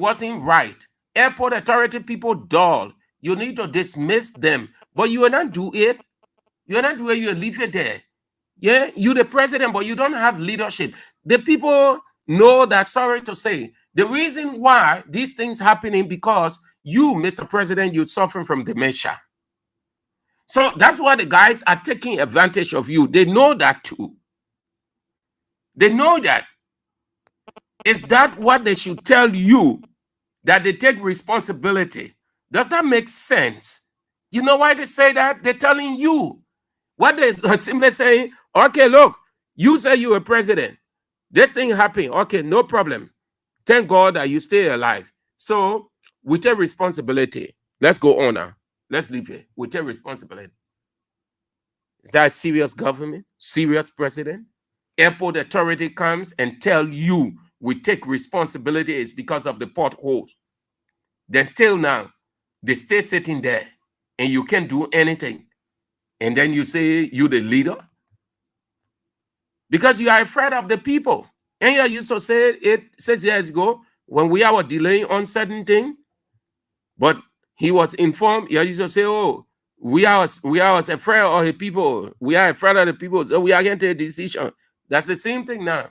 wasn't right. Airport authority people dull. You need to dismiss them, but you will not do it. You will not do it. You will leave it there. Yeah, you're the president, but you don't have leadership. The people know that, sorry to say, the reason why these things happening because you, Mr. President, you're suffering from dementia. So that's why the guys are taking advantage of you. They know that too. They know that. Is that what they should tell you? That they take responsibility? Does that make sense? You know why they say that? They're telling you. What they are simply saying, okay, look, you say you were president. This thing happened. Okay, no problem. Thank God that you stay alive. So we take responsibility. Let's go on now. Let's leave it. We take responsibility. Is that serious government? Serious president? Airport authority comes and tell you we take responsibility is because of the potholes. Then till now, they stay sitting there and you can't do anything. And then you say you the leader? Because you are afraid of the people. And you used to say it 6 years ago when we were delaying on certain thing, but he was informed. You used to say, oh, we are afraid of the people. We are afraid of the people, so we are going to take a decision. That's the same thing now.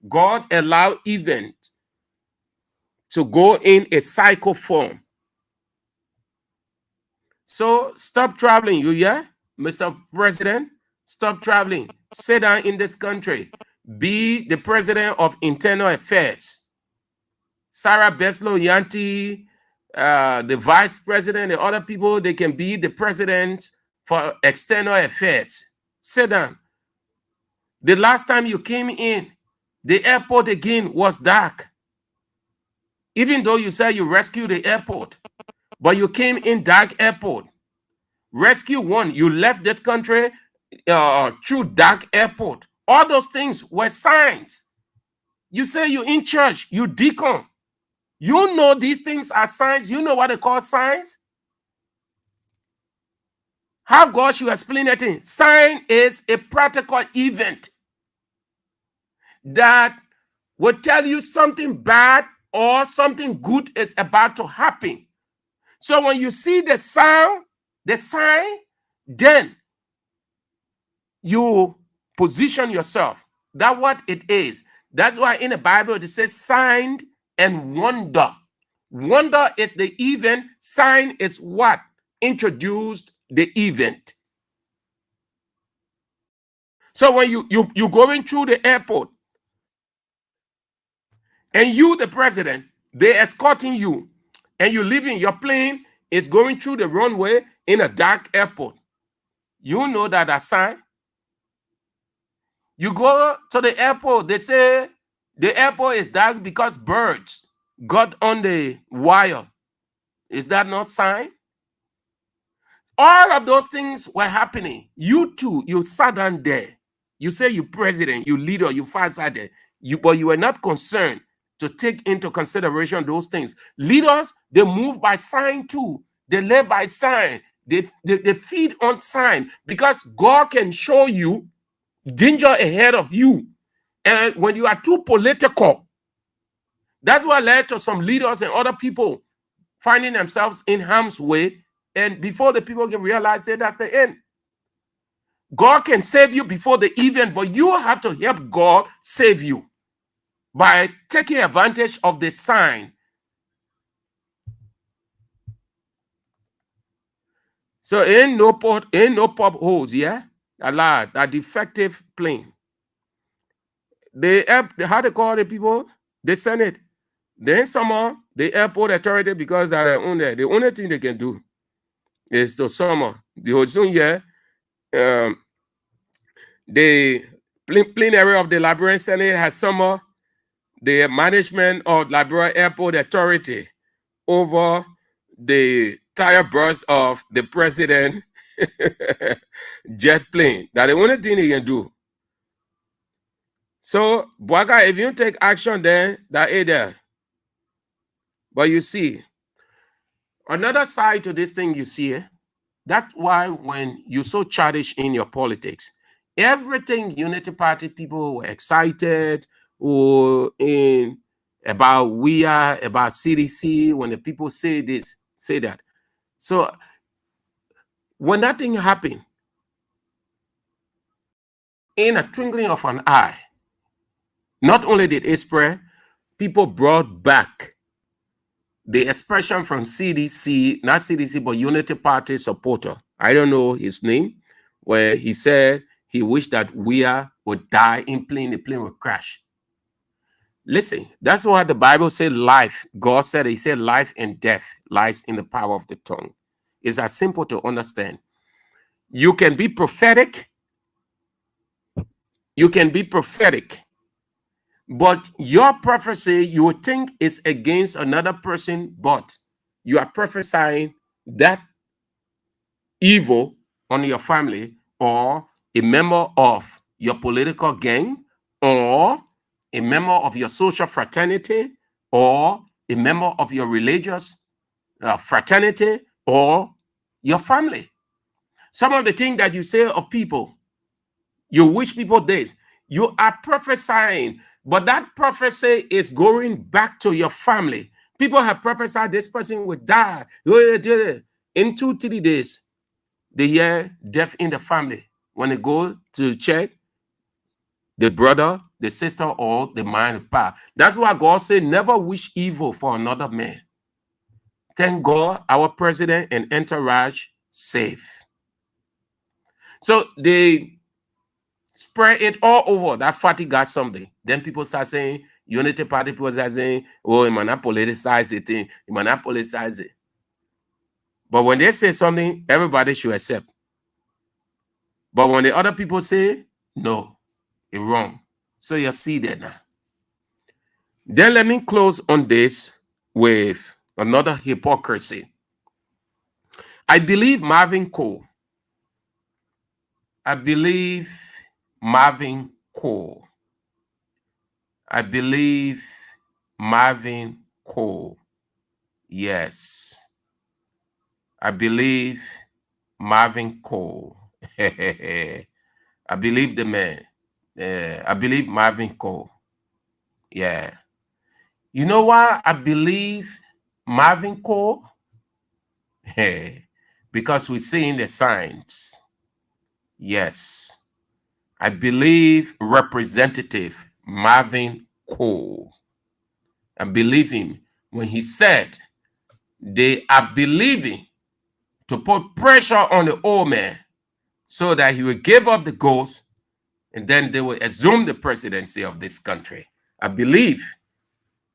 God allowed event to go in a cycle form. So stop traveling, you hear? Mr. President, stop traveling. Sit down in this country. Be the president of internal affairs. Sarah Beslow Yanti, the vice president, the other people, they can be the president for external affairs. Sit down. The last time you came in, the airport again was dark. Even though you said you rescued the airport, but you came in dark airport. Rescue one, you left this country through dark airport. All those things were signs. You say you're in church, you deacon. You know these things are signs. You know what they call signs? How God should explain it? Sign is a practical event that will tell you something bad or something good is about to happen. So when you see the sign, then you position yourself. That's what it is. That's why in the Bible it says sign and wonder. Wonder is the event. Sign is what introduced the event. So when you going through the airport and you, the president, they escorting you, and you leaving your plane is going through the runway in a dark airport, you know that a sign. You go to the airport, they say the airport is dark because birds got on the wire. Is that not sign? All of those things were happening. You too, you sat down there. You say you president, you leader, you sat there. But you were not concerned to take into consideration those things. Leaders, they move by sign too. They live by sign. They feed on sign, because God can show you danger ahead of you. And when you are too political, that's what led to some leaders and other people finding themselves in harm's way. And before the people can realize it, that's the end. God can save you before the event, but you have to help God save you by taking advantage of the sign. So ain't no pop holes, yeah? A lot, a defective plane. How they call the people? The Senate. Then somehow the airport authority, because they're the only thing they can do is to summon the whole soon, yeah. The plenary of the Liberian Senate has summoned the management of Liberia Airport Authority over the tire burst of the president jet plane. That's the only thing he can do. So, Bwaka, if you take action, then that ain't there. But you see, another side to this thing you see, that's why when you're so childish in your politics, everything Unity Party people were excited about Weah, about CDC, when the people say this, say that. So when that thing happened, in a twinkling of an eye, not only did it spread, people brought back the expression from CDC, not CDC, but Unity Party supporter. I don't know his name, where he said he wished that Weah would die in plane, the plane would crash. Listen, that's what the Bible said, life. God said, he said life and death lies in the power of the tongue. It's as simple to understand. You can be prophetic. You can be prophetic. But your prophecy, you would think is against another person, but you are prophesying that evil on your family, or a member of your political gang, or a member of your social fraternity, or a member of your religious fraternity, or your family. Some of the things that you say of people, you wish people this, you are prophesying, but that prophecy is going back to your family. People have prophesied this person will die. In 2-3 days, they hear death in the family. When they go to check, the brother, the sister, or the man pass. That's why God said, never wish evil for another man. Thank God our president and entourage safe. So they spread it all over. That party got something. Then people start saying, Unity Party people start saying, oh, it might not politicize it. It might not politicize it. But when they say something, everybody should accept. But when the other people say, no, it's wrong. So you see that now. Then let me close on this with another hypocrisy. I believe Marvin Cole. I believe Marvin Cole. I believe Marvin Cole. Yes. I believe Marvin Cole. I believe the man. I believe Marvin Cole. Yeah. You know why I believe Marvin Cole? Because we're seeing the signs. Yes. I believe Representative Marvin Cole. I believe him when he said they are believing to put pressure on the old man so that he will give up the ghost and then they will assume the presidency of this country. I believe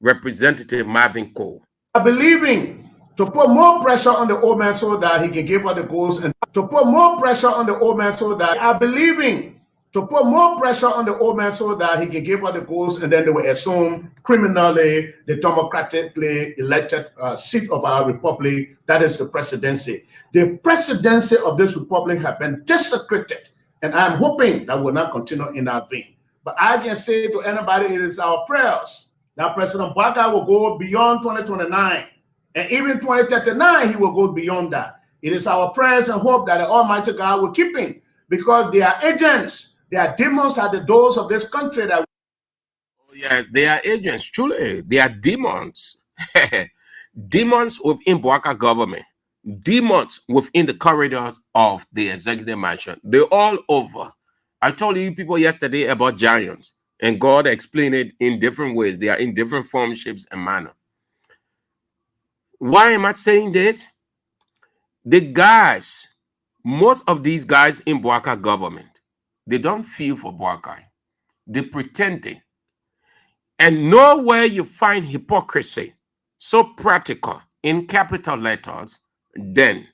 Representative Marvin Cole. are believing to put more pressure on the old man so that he can give her the goals, and to put more pressure on the old man so that are believing to put more pressure on the old man so that he can give her the goals, and then they will assume criminally the democratically elected seat of our republic, that is the presidency. The presidency of this republic has been desecrated, and I'm hoping that will not continue in that vein. But I can say to anybody, it is our prayers that President Bouakai will go beyond 2029, and even 2039, he will go beyond that. It is our prayers and hope that the Almighty God will keep him, because they are agents, they are demons at the doors of this country. That Yeah, they are agents, truly. They are demons. Demons within Bouakai government. Demons within the corridors of the executive mansion. They're all over. I told you people yesterday about giants, and God explained it in different ways. They are in different forms, shapes, and manner. Why am I saying this? The guys, most of these guys in Bouakai government, they don't feel for Bouakai. They're pretending. And nowhere you find hypocrisy so practical in capital letters than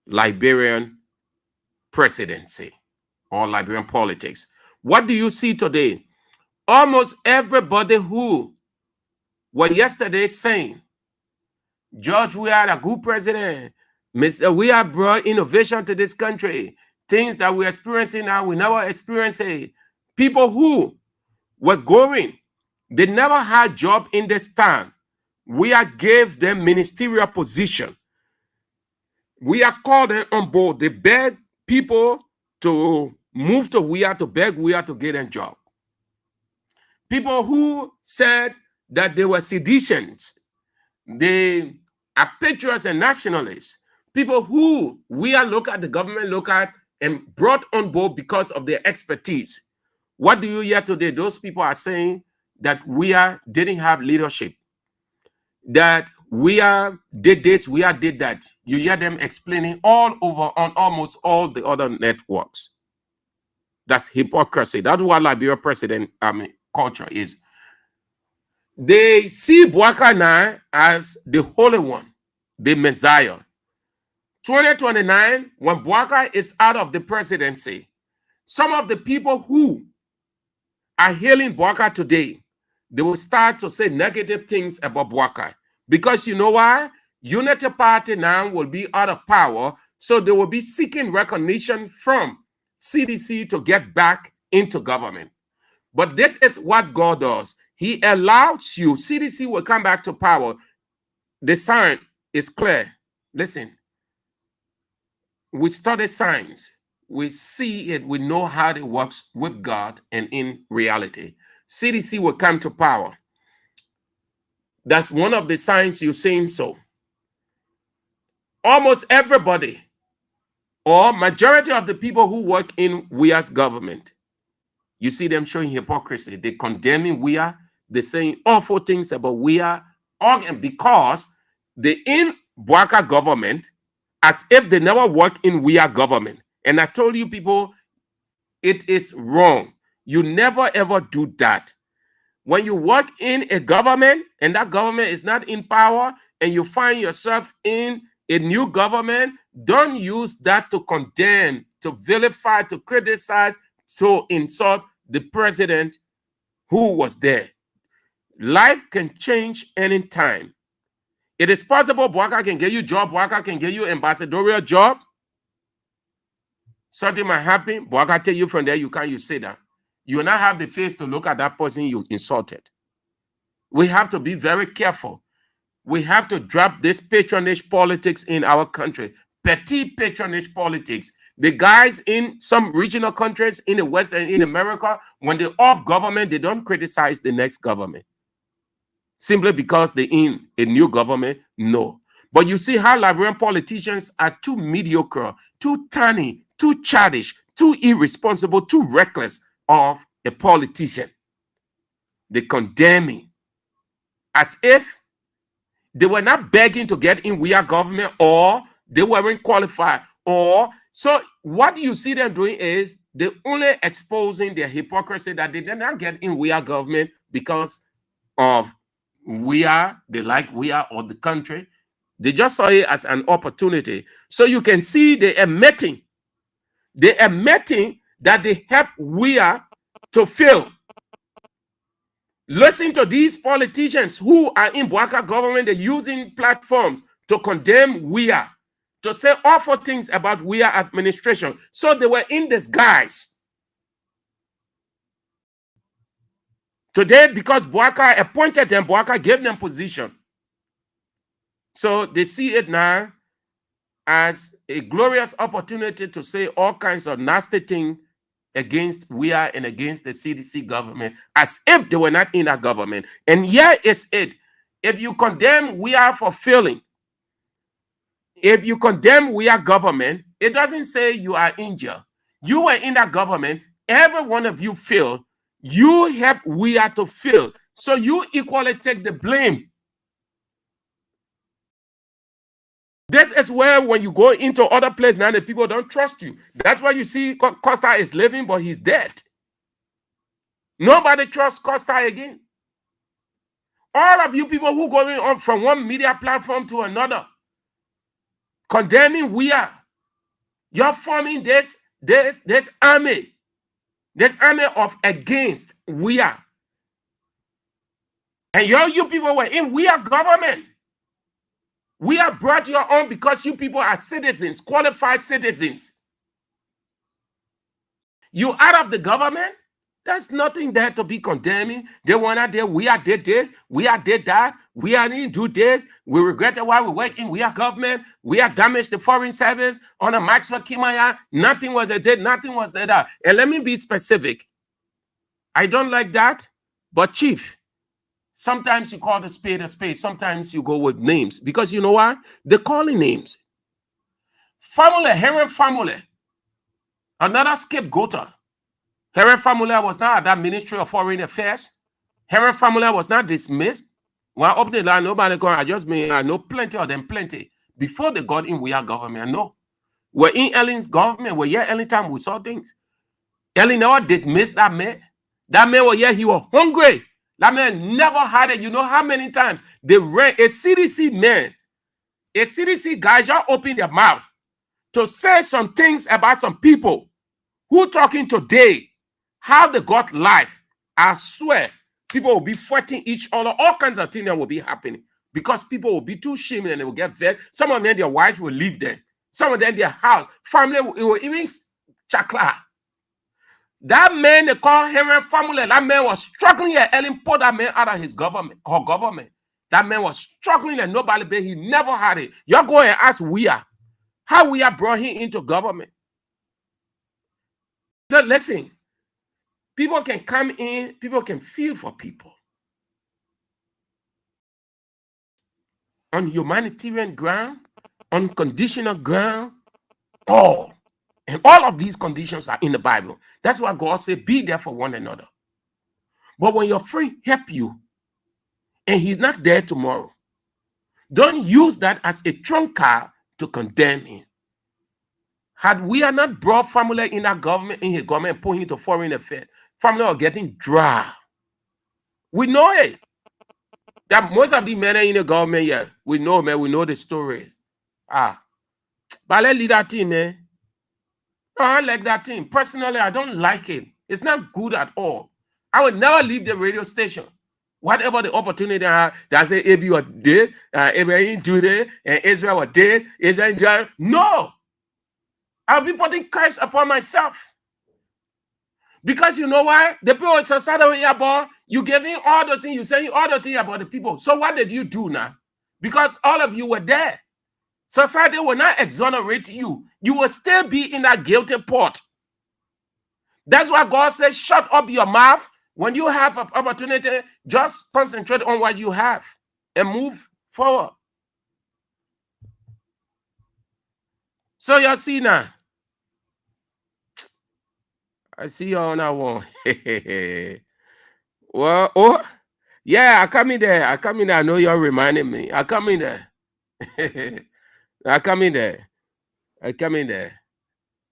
Liberian presidency or Liberian politics. What do you see today? Almost everybody who were yesterday saying, George Weah, a good president, Mr. Weah brought innovation to this country. Things that we're experiencing now, we never experienced it. People who were going, they never had job in this town. Weah gave them ministerial position. Weah called them on board. They begged people to move to Weah, to beg Weah to get a job. People who said that they were seditions, they are patriots and nationalists. People who Weah look at, the government look at, and brought on board because of their expertise. What do you hear today? Those people are saying that Weah didn't have leadership, that Weah did this, Weah did that. You hear them explaining all over on almost all the other networks. That's hypocrisy. That's what Liberia president culture is. They see Bouakai now as the Holy One, the Messiah. 2029, when Bouakai is out of the presidency, some of the people who are hailing Bouakai today, they will start to say negative things about Bouakai. Because you know why? Unity Party now will be out of power, so they will be seeking recognition from CDC to get back into government. But this is what God does. He allows you, CDC will come back to power. The sign is clear. Listen, we study science. We see it. We know how it works with God and in reality. CDC will come to power. That's one of the signs you're seeing so. Almost everybody or majority of the people who work in Weah's government, you see them showing hypocrisy. They're condemning Weah. They're saying awful things about Weah, because they're in Bouakai government as if they never work in Weah government. And I told you people, it is wrong. You never ever do that. When you work in a government and that government is not in power and you find yourself in a new government, don't use that to condemn, to vilify, to criticize, to insult the president who was there. Life can change anytime. It is possible Bouakai can get you a job, Bouakai can get you an ambassadorial job. Something might happen, Bouakai take you from there, you say that. You will not have the face to look at that person you insulted. We have to be very careful. We have to drop this patronage politics in our country. Petty patronage politics. The guys in some regional countries in the West and in America, when they're off government, they don't criticize the next government. Simply because they're in a new government? No. But you see how Liberian politicians are too mediocre, too tiny, too childish, too irresponsible, too reckless of a politician. They condemn me as if they were not begging to get in Weah government, or they weren't qualified, or so what you see them doing is They're only exposing their hypocrisy that they did not get in Weah government because of Weah, they like Weah or the country. They just saw it as an opportunity. So you can see they admitting that they help Weah to fail. Listen to these politicians who are in Bouaka government. They're using platforms to condemn Weah, to say awful things about Weah administration. So they were in disguise. Today, because Bouaka appointed them, Bouaka gave them position. So they see it now as a glorious opportunity to say all kinds of nasty things against Weah and against the CDC government, as if they were not in that government. And here is it. If you condemn Weah for failing, if you condemn Weah government, it doesn't say you are injured. You were in that government. Every one of you failed. You helped Weah to fail. So you equally take the blame. This is where when you go into other places now, the people don't trust you. That's why you see Costa is living, but he's dead. Nobody trusts Costa again. All of you people who going on from one media platform to another, condemning Weah, you're forming this army of against Weah. And you people were in Weah government. Weah brought you on because you people are citizens, qualified citizens. You out of the government, there's nothing there to be condemning. They wanted there, Weah did this, Weah did that, Weah didn't do this. We regretted why we work in Weah government. Weah damaged the foreign service on a Maxwell Kimaya. Nothing was did, nothing was that. And let me be specific. I don't like that, but Chief, sometimes you call the spade a spade. Sometimes you go with names. Because you know what? They're calling names. Famule, Heron Famule, another scapegoater. Heron Famule was not at that Ministry of Foreign Affairs. Heron Famule was not dismissed. When I opened the line, nobody called. I know plenty of them, plenty. Before they got in Weah government, I know. We're in Ellen's government. We're here anytime we saw things. Ellen never dismissed that man. That man was here, he was hungry. That man never had it. You know how many times they ran a CDC man, a CDC guy just opened their mouth to say some things about some people who talking today, how they got life. I swear, people will be fighting each other. All kinds of things that will be happening because people will be too ashamed and they will get fed. Some of them, their wives will leave them. Some of them, their house, family will even chakla. That man they call Henry Family, that man was struggling and Ellen pulled that man out of his government, her government. That man was struggling and nobody paid. He never had it. You're going and ask Weah how Weah brought him into government. No, listen. People can come in, people can feel for people. On humanitarian ground, on conditional ground, all. And all of these conditions are in the Bible. That's why God said, be there for one another. But when your friend help you, and he's not there tomorrow, don't use that as a trump card to condemn him. Had Weah not brought family in that government, in his government, put him into foreign affairs, family are getting dry. We know it. That most of the men in the government, yeah, we know, man, we know the story. But let's leave that thing, man. I like that thing. Personally, I don't like it. It's not good at all. I would never leave the radio station. Whatever the opportunity I have, that say AB was dead, Abraham do that, and Israel was dead, Israel died. No. I'll be putting curse upon myself. Because you know why? The people in society about you giving all the things, you saying all the things about the people. So what did you do now? Because all of you were there. Society will not exonerate you. You will still be in that guilty pot. That's why God says, shut up your mouth. When you have an opportunity, just concentrate on what you have and move forward. So you see now. I see you on that one. Well, oh, yeah, I come in there. I know you're reminding me. I come in there. I come in there.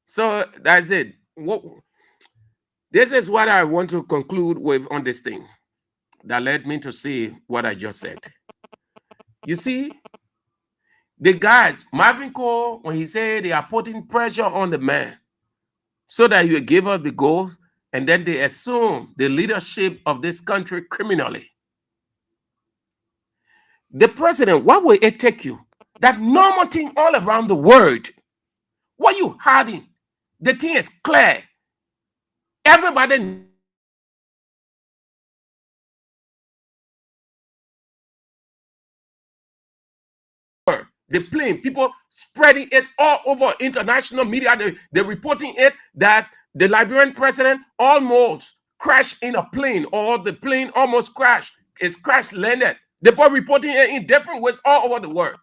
So that's it. This is what I want to conclude with on this thing that led me to say what I just said. You see, the guys, Marvin Cole, when he said they are putting pressure on the man so that he will give up the goals, and then they assume the leadership of this country criminally. The president, what will it take you? That normal thing all around the world. What you hiding? The thing is clear. Everybody the plane, people spreading it all over international media. They're reporting it that the Liberian president almost crashed in a plane, or the plane almost crashed. It's crash landed. They're reporting it in different ways all over the world.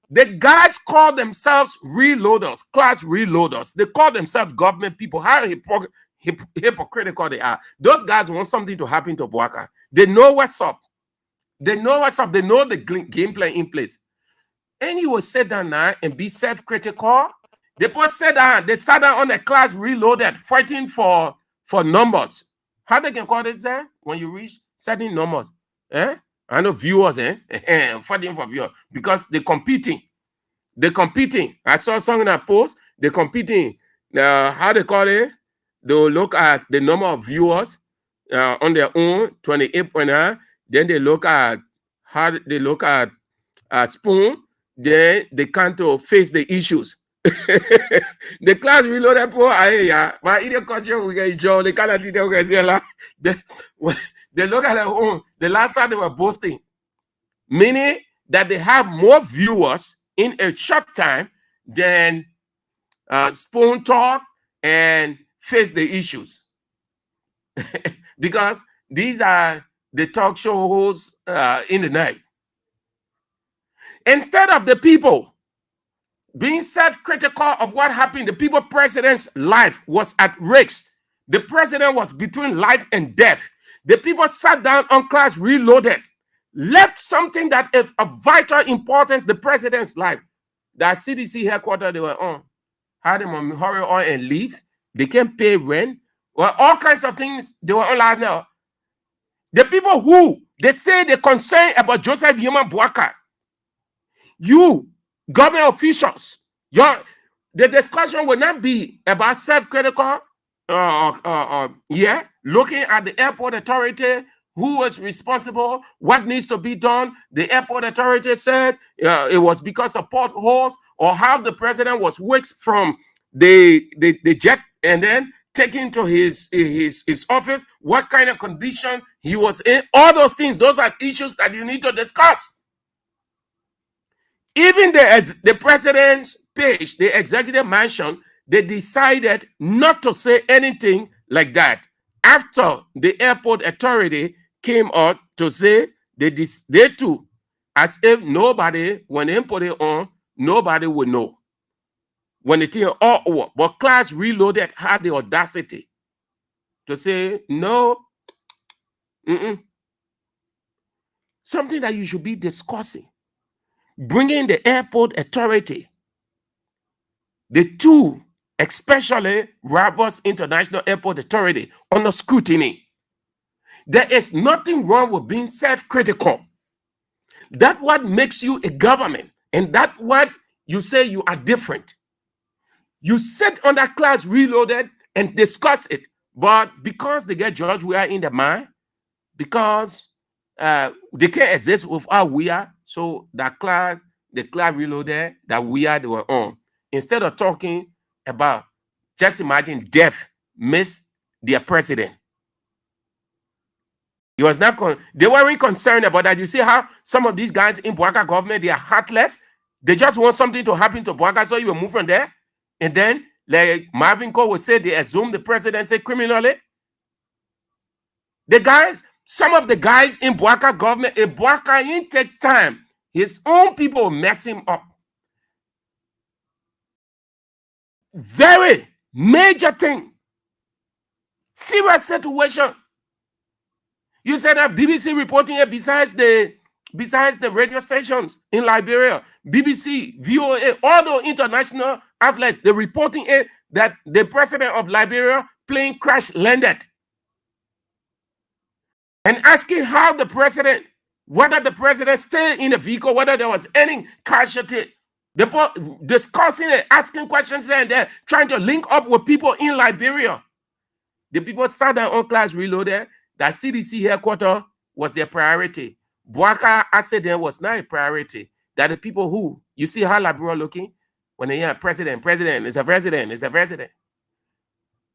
The guys call themselves reloaders, class reloaders. They call themselves government people. How hypocritical they are. Those guys want something to happen to Boaka. They know what's up. They know what's up. They know the game plan in place. And you will sit down now and be self-critical. They sat down on the class reloaded, fighting for numbers. How they can call this there when you reach certain numbers? I know viewers, fighting for viewers because they're competing. They're competing. I saw something in that post. They're competing. How they call it? They'll look at the number of viewers on their own, 28.9. Then they look at Spoon. Then they can't face the issues. The class reloaded my idiot culture we get Joe. They can't they look at their own. The last time they were boasting, meaning that they have more viewers in a short time than Spoon talk and face the issues. Because these are the talk show hosts in the night. Instead of the people being self-critical of what happened, the people president's life was at risk. The president was between life and death. The people sat down on class reloaded, left something that is of vital importance, the president's life. That CDC headquarters they were on, had them on hurry on and leave. They can't pay rent. Well, all kinds of things they were on live now. The people who they say they're concerned about Joseph Yuma Boaka, you government officials, the discussion will not be about self-critical, looking at the airport authority, who was responsible, what needs to be done. The airport authority said it was because of potholes, or how the president was whisked from the jet and then taken to his office, what kind of condition he was in. All those things, those are issues that you need to discuss. Even the president's page, the executive mansion, they decided not to say anything like that after the airport authority came out to say they too, as if nobody, when they put it on, nobody would know. When the thing all over, but class reloaded had the audacity to say no, something that you should be discussing. Bringing the airport authority, the two, especially Rabos International Airport Authority, under scrutiny. There is nothing wrong with being self-critical. That's what makes you a government, and that's what you say you are different. You sit on that class reloaded and discuss it, but because they get George Weah in the mind, because they can't exist without Weah, so the class reloaded that Weah they were on. Instead of talking about, just imagine death miss their president. He was not they weren't concerned about that. You see how some of these guys in Boaka government, they are heartless. They just want something to happen to Boaka, so you will move from there. And then, like Marvin Cole would say, they assume the presidency criminally. Some of the guys in Boaka government, in Boaka, it take time. His own people mess him up. Very major thing. Serious situation. You said that BBC reporting it besides the radio stations in Liberia, BBC, VOA, all the international outlets, they're reporting it that the president of Liberia plane crash landed, and asking how the president, whether the president stayed in the vehicle, whether there was any casualty. They're discussing it, asking questions, and they're trying to link up with people in Liberia. The people sat down on Class Reloaded that CDC headquarters was their priority. Boaka accident was not a priority. That the people who, you see how Liberia looking? When they hear president, it's a president, it's a president.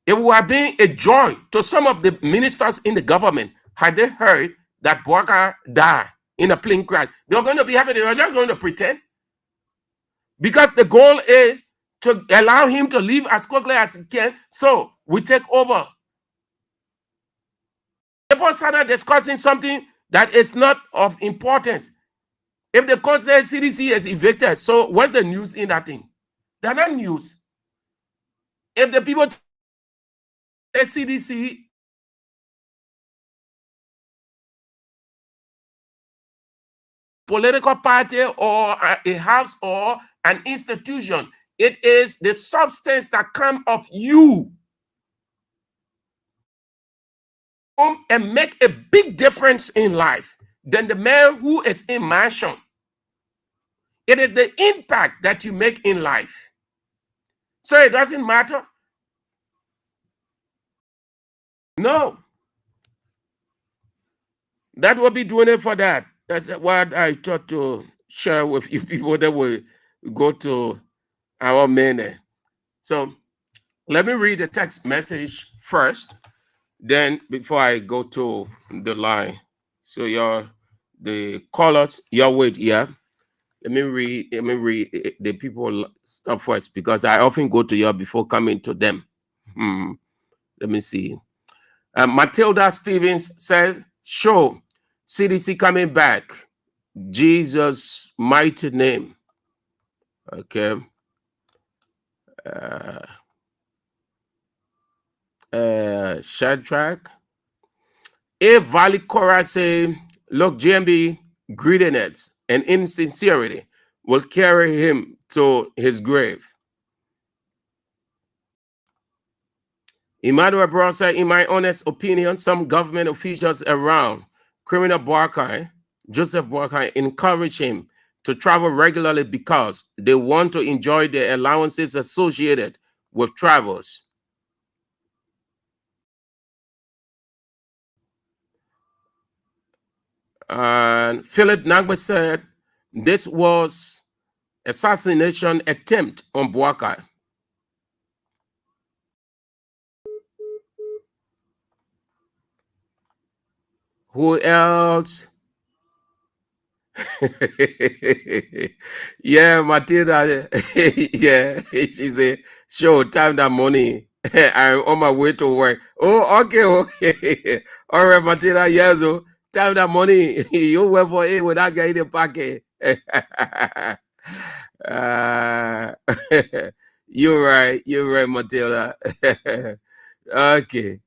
It would have been a joy to some of the ministers in the government had they heard that Boaka died in a plane crash. They're going to be happy. They're just going to pretend. Because the goal is to allow him to live as quickly as he can, so we take over. People started discussing something that is not of importance. If the court says CDC is evicted, so what's the news in that thing? They're not news. If the people say CDC political party or a house or an institution, it is the substance that comes of you and make a big difference in life than the man who is in mansion. It is the impact that you make in life. So it doesn't matter. No. That will be doing it for that. That's what I thought to share with you people that will go to our main. So let me read the text message first. Then before I go to the line. So the callers, your wait, yeah. Let me read the people stuff first because I often go to you before coming to them. Let me see. Matilda Stevens says, show CDC coming back. Jesus' mighty name. Okay. Shadrach. A Valley Cora say, look, GMB, greediness and insincerity will carry him to his grave. Emmanuel Brown said, in my honest opinion, some government officials around criminal Boakai, Joseph Boakai, encourage him to travel regularly because they want to enjoy the allowances associated with travels. And Philip Nagba said, this was assassination attempt on Boakai. Who else? Yeah, Matilda. Yeah, she said, sure, time that money. I'm on my way to work. Oh, okay. All right, Matilda. Yes, oh, time that money. You work for it without getting the packet. You're right, Matilda. Okay.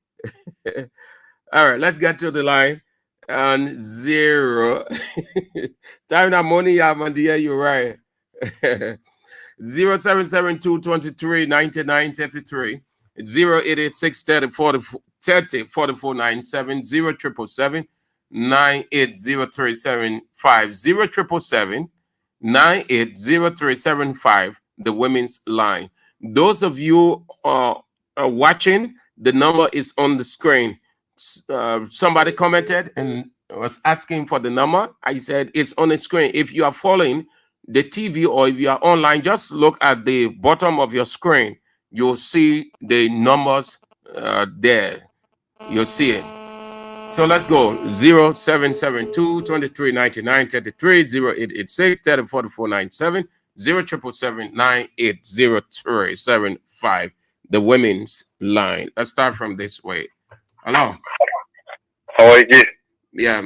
All right, let's get to the line. On 0. Time that money, yeah, man, dear, you're right. 0772 23 99 33. 0886 30 44 97. 0777 980375. 0777 980375. The women's line. Those of you are watching, the number is on the screen. Somebody commented and was asking for the number. I said it's on the screen. If you are following the TV or if you are online, just look at the bottom of your screen. You'll see the numbers there. You'll see it. So let's go. 0772 23 99 33, 0886 30 44 97, 0777 980375. The women's line. Let's start from this way. Hello. How are you? Yeah.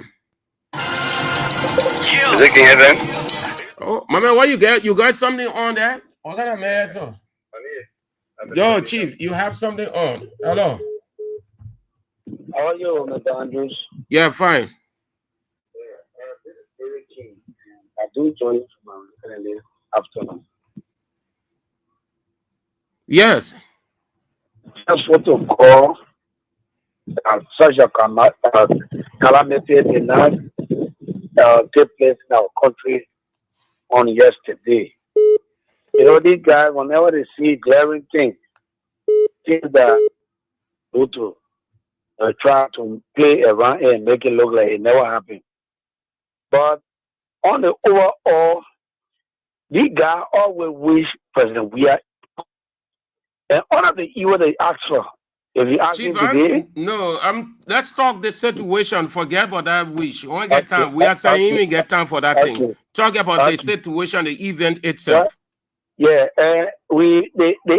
Is it heaven? Oh, my man, what you got? You got something on there? What kind of man? Yo, Chief, you have something on. Hello. How are you, Mr. Andrews? Yeah, fine. I do join you from afternoon. Yes. just want to call such a calamity did not take place in our country on yesterday. You know, these guys, whenever they see glaring things that go to try to play around and make it look like it never happened. But on the overall, these guys always wish President Weah. And all of the evil they ask for, if you ask him today, let's talk the situation. Forget about that wish. We won't get time. We are saying we get time for that thing. Talk about the situation, the event itself. The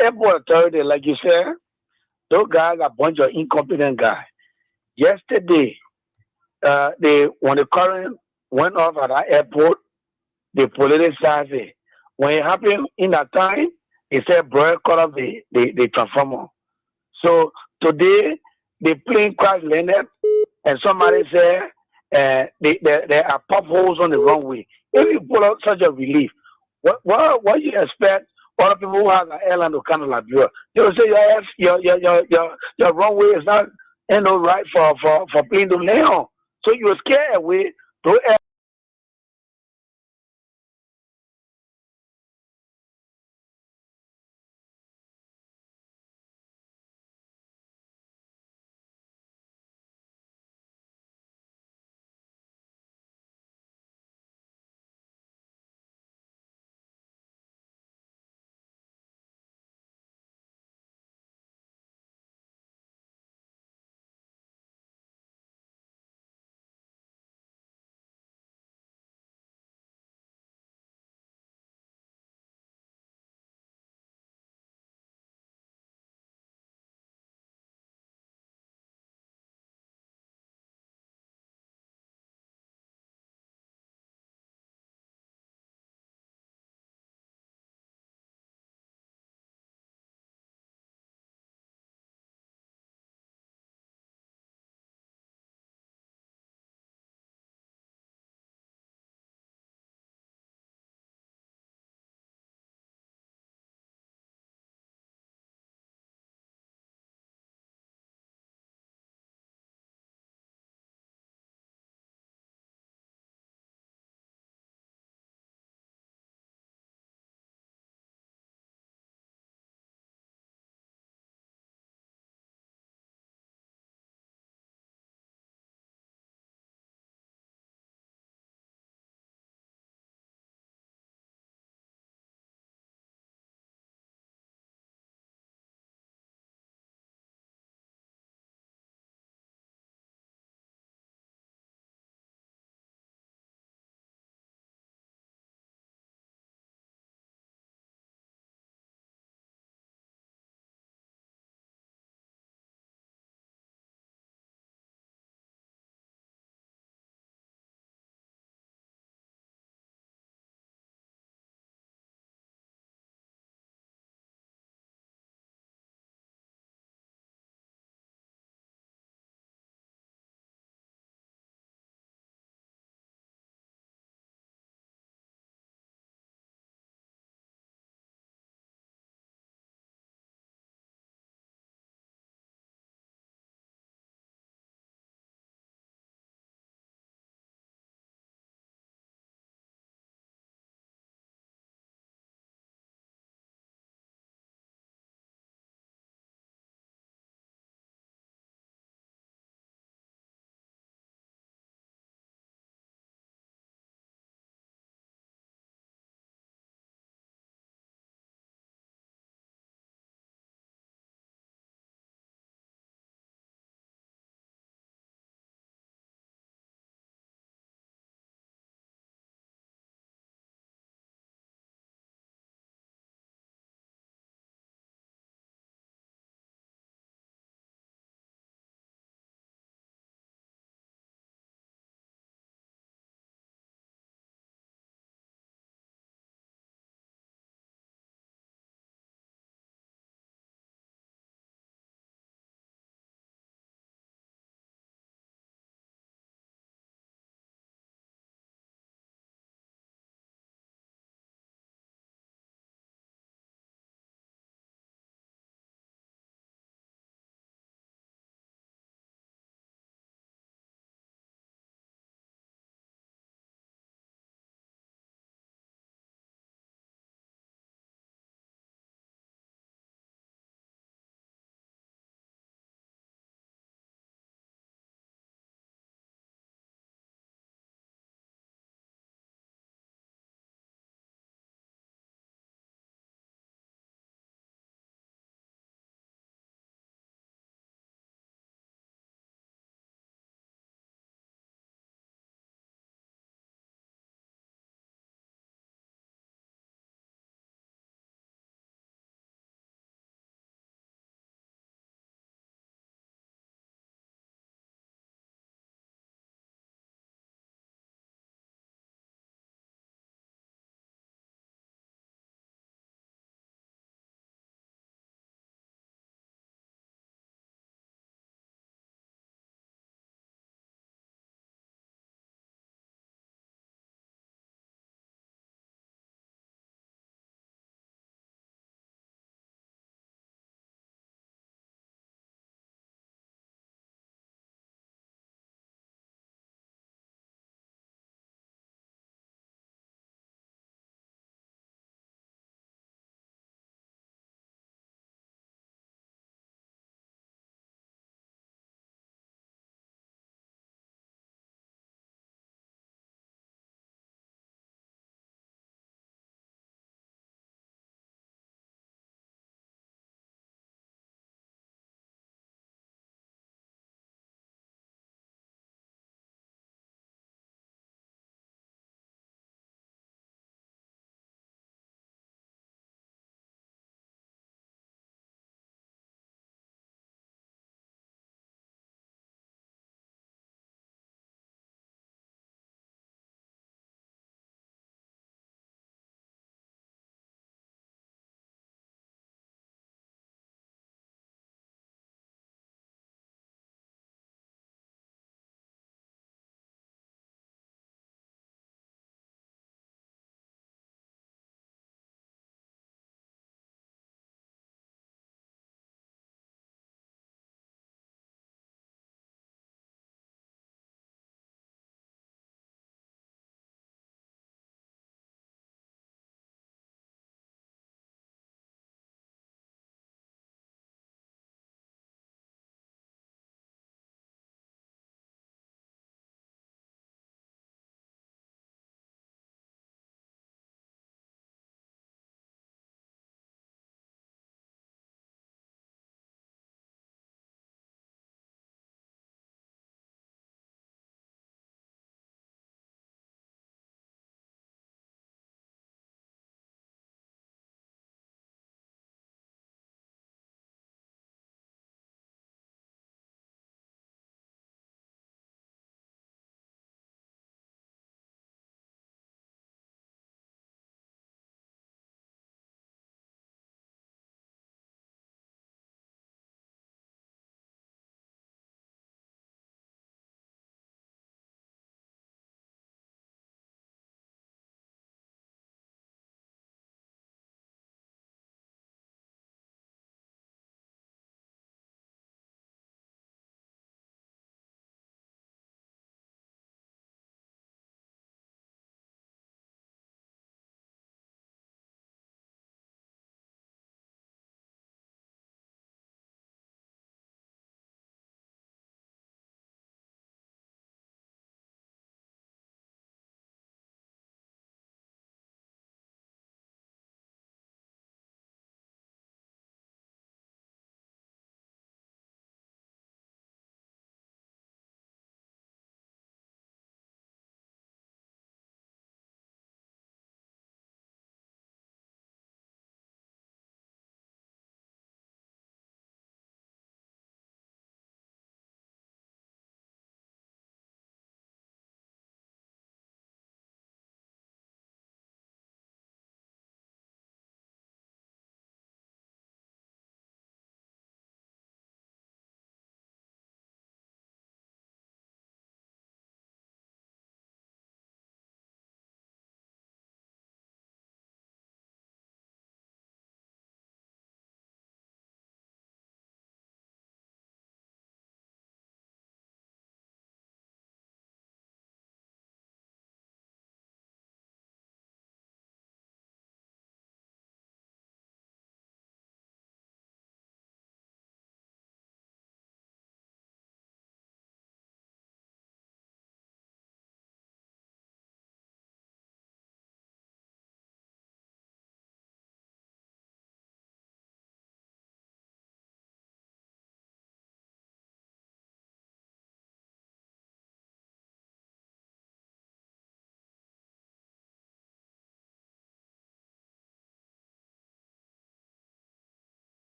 airport authority, like you said, those guys are a bunch of incompetent guys. Yesterday, when the current went off at that airport, the politicized it. When it happened in that time, they said, bro, cut off the transformer. So today, the plane crash landed, and somebody said there are pop holes on the runway. If you pull out such a relief, what you expect other people who have an airline to kind of like you? They will say your runway is not right for plane to land on. So you scare away to